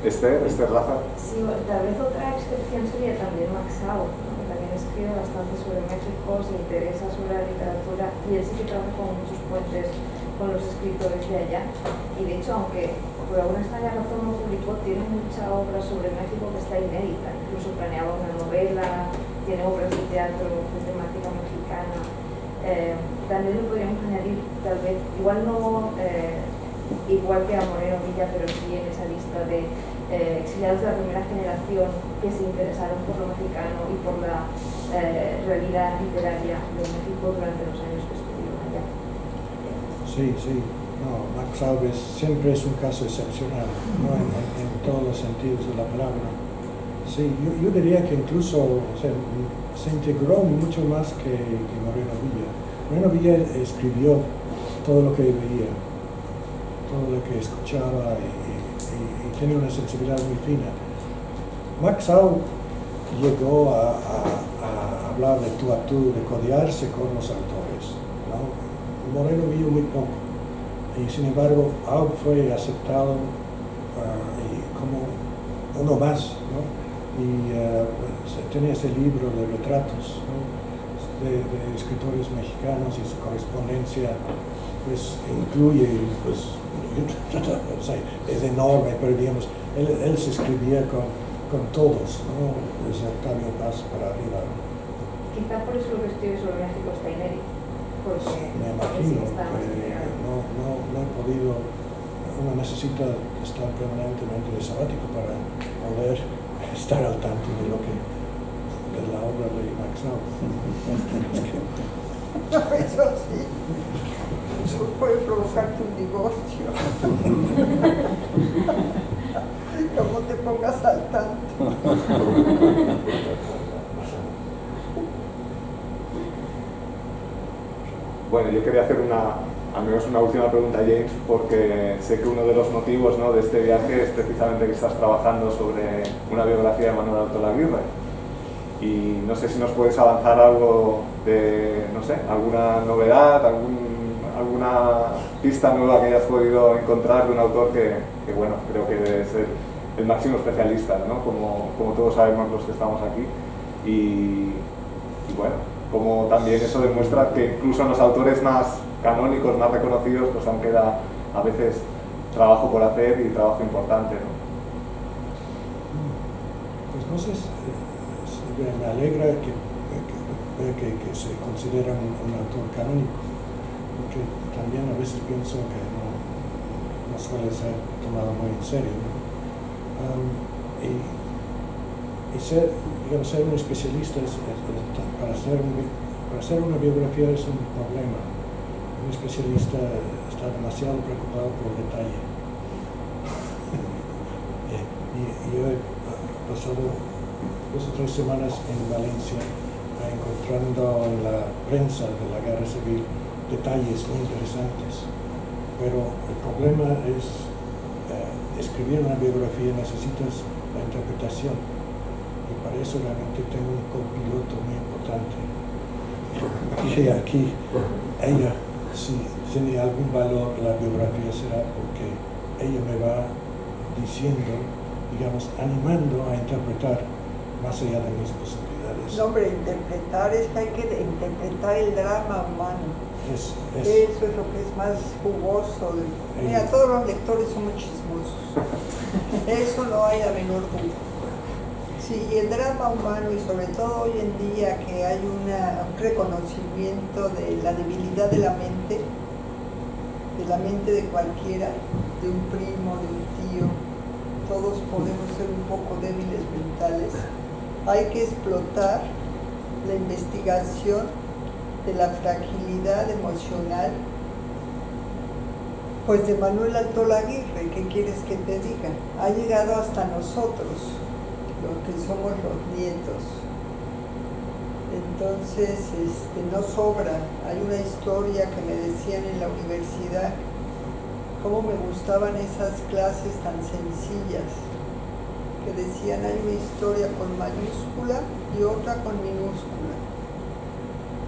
Esther Laza. Sí, tal vez otra excepción sería también Max Au, ¿no? Que también escribe bastante sobre México, se interesa sobre la literatura y él sí que trabaja con muchos puentes con los escritores de allá. Y de hecho, aunque por alguna extraña razón no publicó, tiene mucha obra sobre México que está inédita. Incluso planeaba una novela, tiene obras de teatro de temática mexicana. También lo podríamos añadir, tal vez, igual no igual que a Moreno Villa, pero sí en esa lista de exiliados de la primera generación que se interesaron por lo mexicano y por la realidad literaria de México durante los años que estuvieron allá. Sí, sí. No, Max Alves siempre es un caso excepcional, ¿no? En todos los sentidos de la palabra. Sí, yo diría que incluso, o sea, se integró mucho más que Moreno Villa. Moreno Villa escribió todo lo que veía, todo lo que escuchaba y tiene una sensibilidad muy fina. Max Au llegó a hablar de tú a tú, de codearse con los autores, ¿no? Moreno Villa muy poco, y sin embargo Au fue aceptado y como uno más, ¿no? y tenía ese libro de retratos, ¿no? de escritores mexicanos, y su correspondencia pues incluye, pues, o sea, es enorme, pero digamos, él se escribía con todos, ¿no? Desde Octavio Paz para arriba, ¿no? Quizá por eso lo que estoy sobre México está inédito. Me imagino que no he podido, uno necesita estar permanentemente de sabático para poder estar al tanto de lo que de la obra de Max Out. Eso sí, eso puede provocarte un divorcio. Como te pongas al tanto. Bueno, yo quería hacer al menos una última pregunta, James, porque sé que uno de los motivos, ¿no?, de este viaje es precisamente que estás trabajando sobre una biografía de Manuel Altolaguirre. Y no sé si nos puedes avanzar algo de, no sé, alguna novedad, alguna pista nueva que hayas podido encontrar de un autor que bueno, creo que debe ser el máximo especialista, ¿no?, como todos sabemos los que estamos aquí. Y bueno, como también eso demuestra que incluso en los autores más canónicos, más reconocidos, pues aún queda a veces trabajo por hacer y trabajo importante, ¿no? Pues no sé, me alegra que se considera un autor canónico, porque también a veces pienso que no suele ser tomado muy en serio, ¿no? Y ser un especialista para hacer una biografía es un problema. Un especialista está demasiado preocupado por el detalle. y yo he pasado 2 o 3 semanas en Valencia encontrando en la prensa de la guerra civil detalles muy interesantes. Pero el problema es escribir una biografía, necesitas la interpretación. Y para eso realmente tengo un copiloto muy importante. Y aquí, ella, si tiene algún valor la biografía, será porque ella me va diciendo, digamos, animando a interpretar más allá de mis posibilidades. No, hombre, interpretar es que hay que interpretar el drama humano. Eso es lo que es más jugoso. Mira, todos los lectores somos chismosos. Eso no hay la menor duda. Sí, y el drama humano, y sobre todo hoy en día que hay un reconocimiento de la debilidad de la mente de cualquiera, de un primo, de un tío, todos podemos ser un poco débiles mentales. Hay que explotar la investigación de la fragilidad emocional, pues de Manuel Altolaguirre. ¿Qué quieres que te diga? Ha llegado hasta nosotros, los que somos los nietos. Entonces, no sobra. Hay una historia que me decían en la universidad, cómo me gustaban esas clases tan sencillas, que decían, hay una historia con mayúscula y otra con minúscula.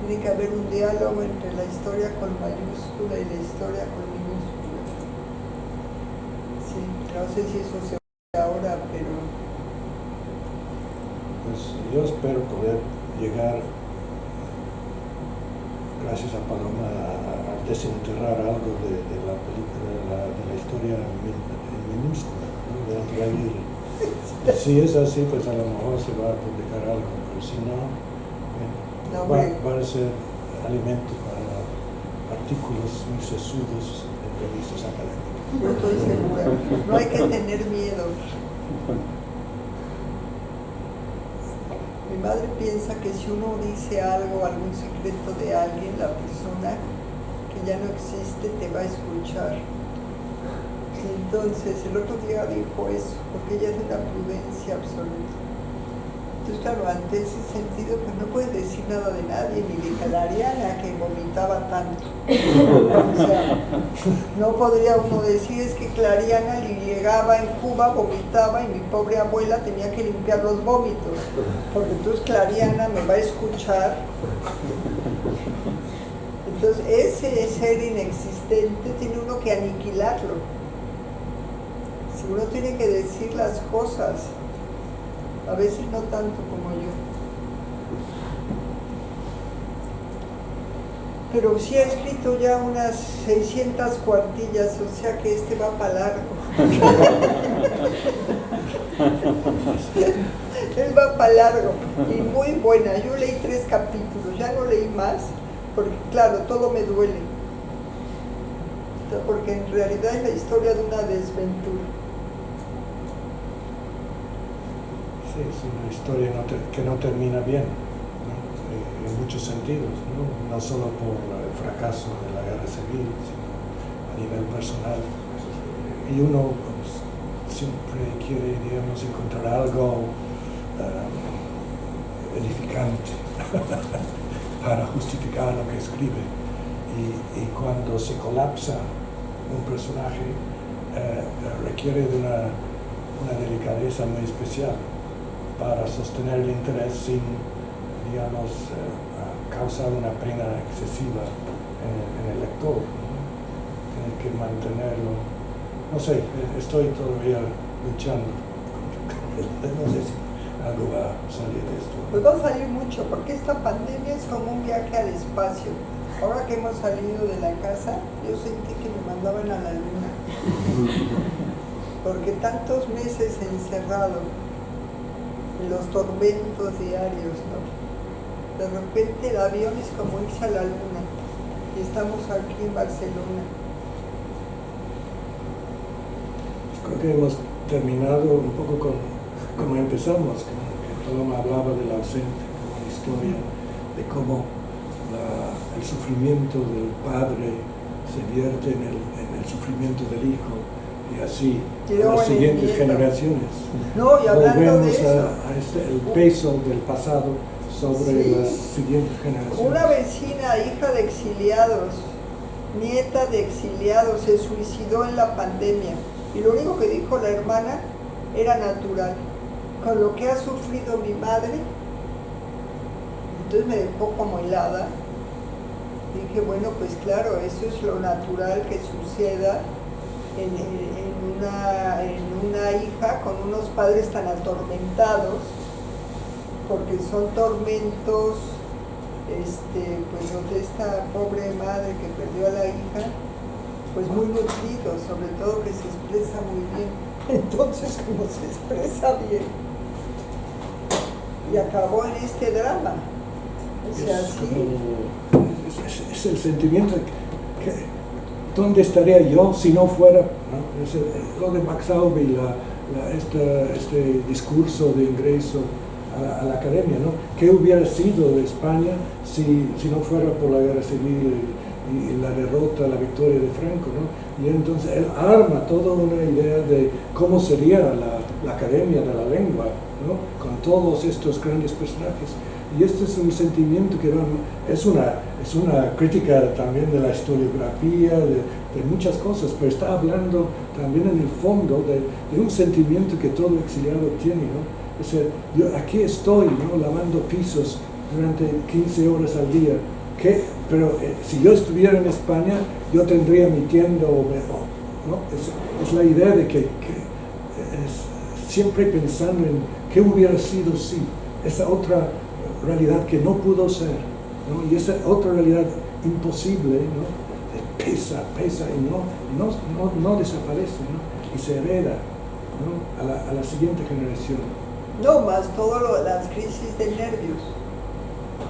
Tiene que haber un diálogo entre la historia con mayúscula y la historia con minúscula. Sí, no sé si eso se ve ahora, pero... Pues yo espero poder llegar, gracias a Paloma, a desenterrar algo de la película, de la historia en minúscula, ¿no?, de Altolaguirre. Si es así, pues a lo mejor se va a publicar algo, pero si no, va a ser alimento para artículos muy sesudos en revistas académicas. Yo estoy segura. No hay que tener miedo. Mi madre piensa que si uno dice algo, algún secreto de alguien, la persona que ya no existe te va a escuchar. Entonces, el otro día dijo eso, porque ella es de una prudencia absoluta. Entonces, claro, ante ese sentido, pues no puedes decir nada de nadie, ni de Clariana, que vomitaba tanto. O sea, no podría uno decir, es que Clariana llegaba en Cuba, vomitaba, y mi pobre abuela tenía que limpiar los vómitos, porque entonces Clariana me va a escuchar. Entonces, ese ser inexistente tiene uno que aniquilarlo. Si uno tiene que decir las cosas a veces no tanto como yo. Pero sí he escrito ya unas 600 cuartillas, o sea que este va para largo. Él va para largo y muy buena. Yo leí 3 capítulos, ya no leí más, porque claro, todo me duele. Porque en realidad es la historia de una desventura. Sí, es una historia que no termina bien, ¿no? En muchos sentidos, ¿no? No solo por el fracaso de la guerra civil, sino a nivel personal. Y uno siempre quiere, digamos, encontrar algo edificante para justificar lo que escribe. Y cuando se colapsa un personaje, requiere de una delicadeza muy especial para sostener el interés sin, digamos, causar una pena excesiva en el lector, ¿no? Tiene que mantenerlo. No sé, estoy todavía luchando. No sé si algo va a salir de esto. Pues va a salir mucho, porque esta pandemia es como un viaje al espacio. Ahora que hemos salido de la casa, yo sentí que me mandaban a la luna. Porque tantos meses encerrado en los tormentos diarios, ¿no? De repente el avión es como irse a la luna. Y estamos aquí en Barcelona. Creo que hemos terminado un poco como empezamos, que Paloma hablaba del ausente, como una historia de cómo el sufrimiento del padre se vierte en el sufrimiento del hijo, y así a las siguientes generaciones. No, y hablando volvemos de eso, el peso del pasado sobre sí, las siguientes generaciones. una vecina, hija de exiliados, nieta de exiliados, se suicidó en la pandemia. Y lo único que dijo la hermana era natural. Con lo que ha sufrido mi madre, entonces me dejó como helada. Dije, bueno, pues claro, eso es lo natural que suceda en una hija con unos padres tan atormentados, porque son tormentos, pues los de esta pobre madre que perdió a la hija, pues muy nutridos, sobre todo que se expresa muy bien. Entonces, como se expresa bien, y acabó en este drama. O sea, es el sentimiento que ¿dónde estaría yo si no fuera, ¿no? Lo de Max Aube, este discurso de ingreso a la academia, ¿no? ¿Qué hubiera sido de España si no fuera por la guerra civil y la derrota, la victoria de Franco, ¿no? Y entonces él arma toda una idea de cómo sería la academia de la lengua, ¿no? Con todos estos grandes personajes. Y este es un sentimiento que es una crítica también de la historiografía, de muchas cosas, pero está hablando también en el fondo de un sentimiento que todo exiliado tiene, ¿no? Es decir, yo aquí estoy, ¿no? Lavando pisos durante 15 horas al día, pero si yo estuviera en España, yo tendría mi tienda ¿no? Es la idea de que es siempre pensando en qué hubiera sido si, esa otra realidad que no pudo ser, ¿no? Y esa otra realidad imposible, ¿no? Pesa y no desaparece, ¿no? Y se hereda, ¿no? a la siguiente generación. no, más todo las crisis de nervios,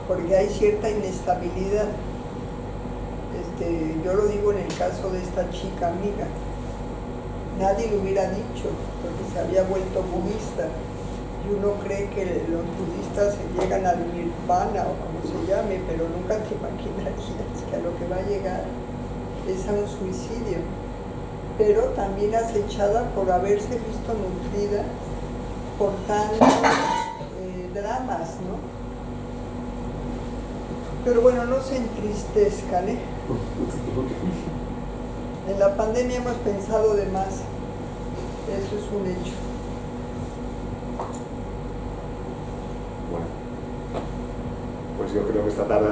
porque hay cierta inestabilidad. Yo lo digo en el caso de esta chica amiga, nadie lo hubiera dicho, porque se había vuelto budista. Y uno cree que los budistas llegan al nirvana o como se llame, pero nunca te imaginarías que a lo que va a llegar es a un suicidio. Pero también acechada por haberse visto nutrida por tantos dramas, ¿no? Pero bueno, no se entristezcan, ¿eh? En la pandemia hemos pensado de más, eso es un hecho. Bueno, pues yo creo que esta tarde ha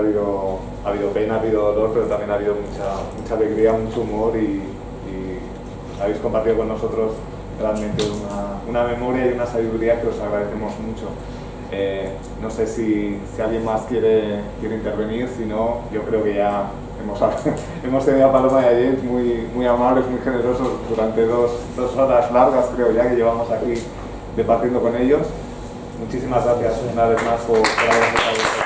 habido pena, ha habido dolor, pero también ha habido mucha alegría, mucho humor y habéis compartido con nosotros realmente una memoria y una sabiduría que os agradecemos mucho. No sé si alguien más quiere intervenir, si no, yo creo que ya hemos tenido a Paloma y a James muy amables, muy generosos durante dos horas largas, creo ya, que llevamos aquí departiendo con ellos. Muchísimas gracias una vez más por haber estado.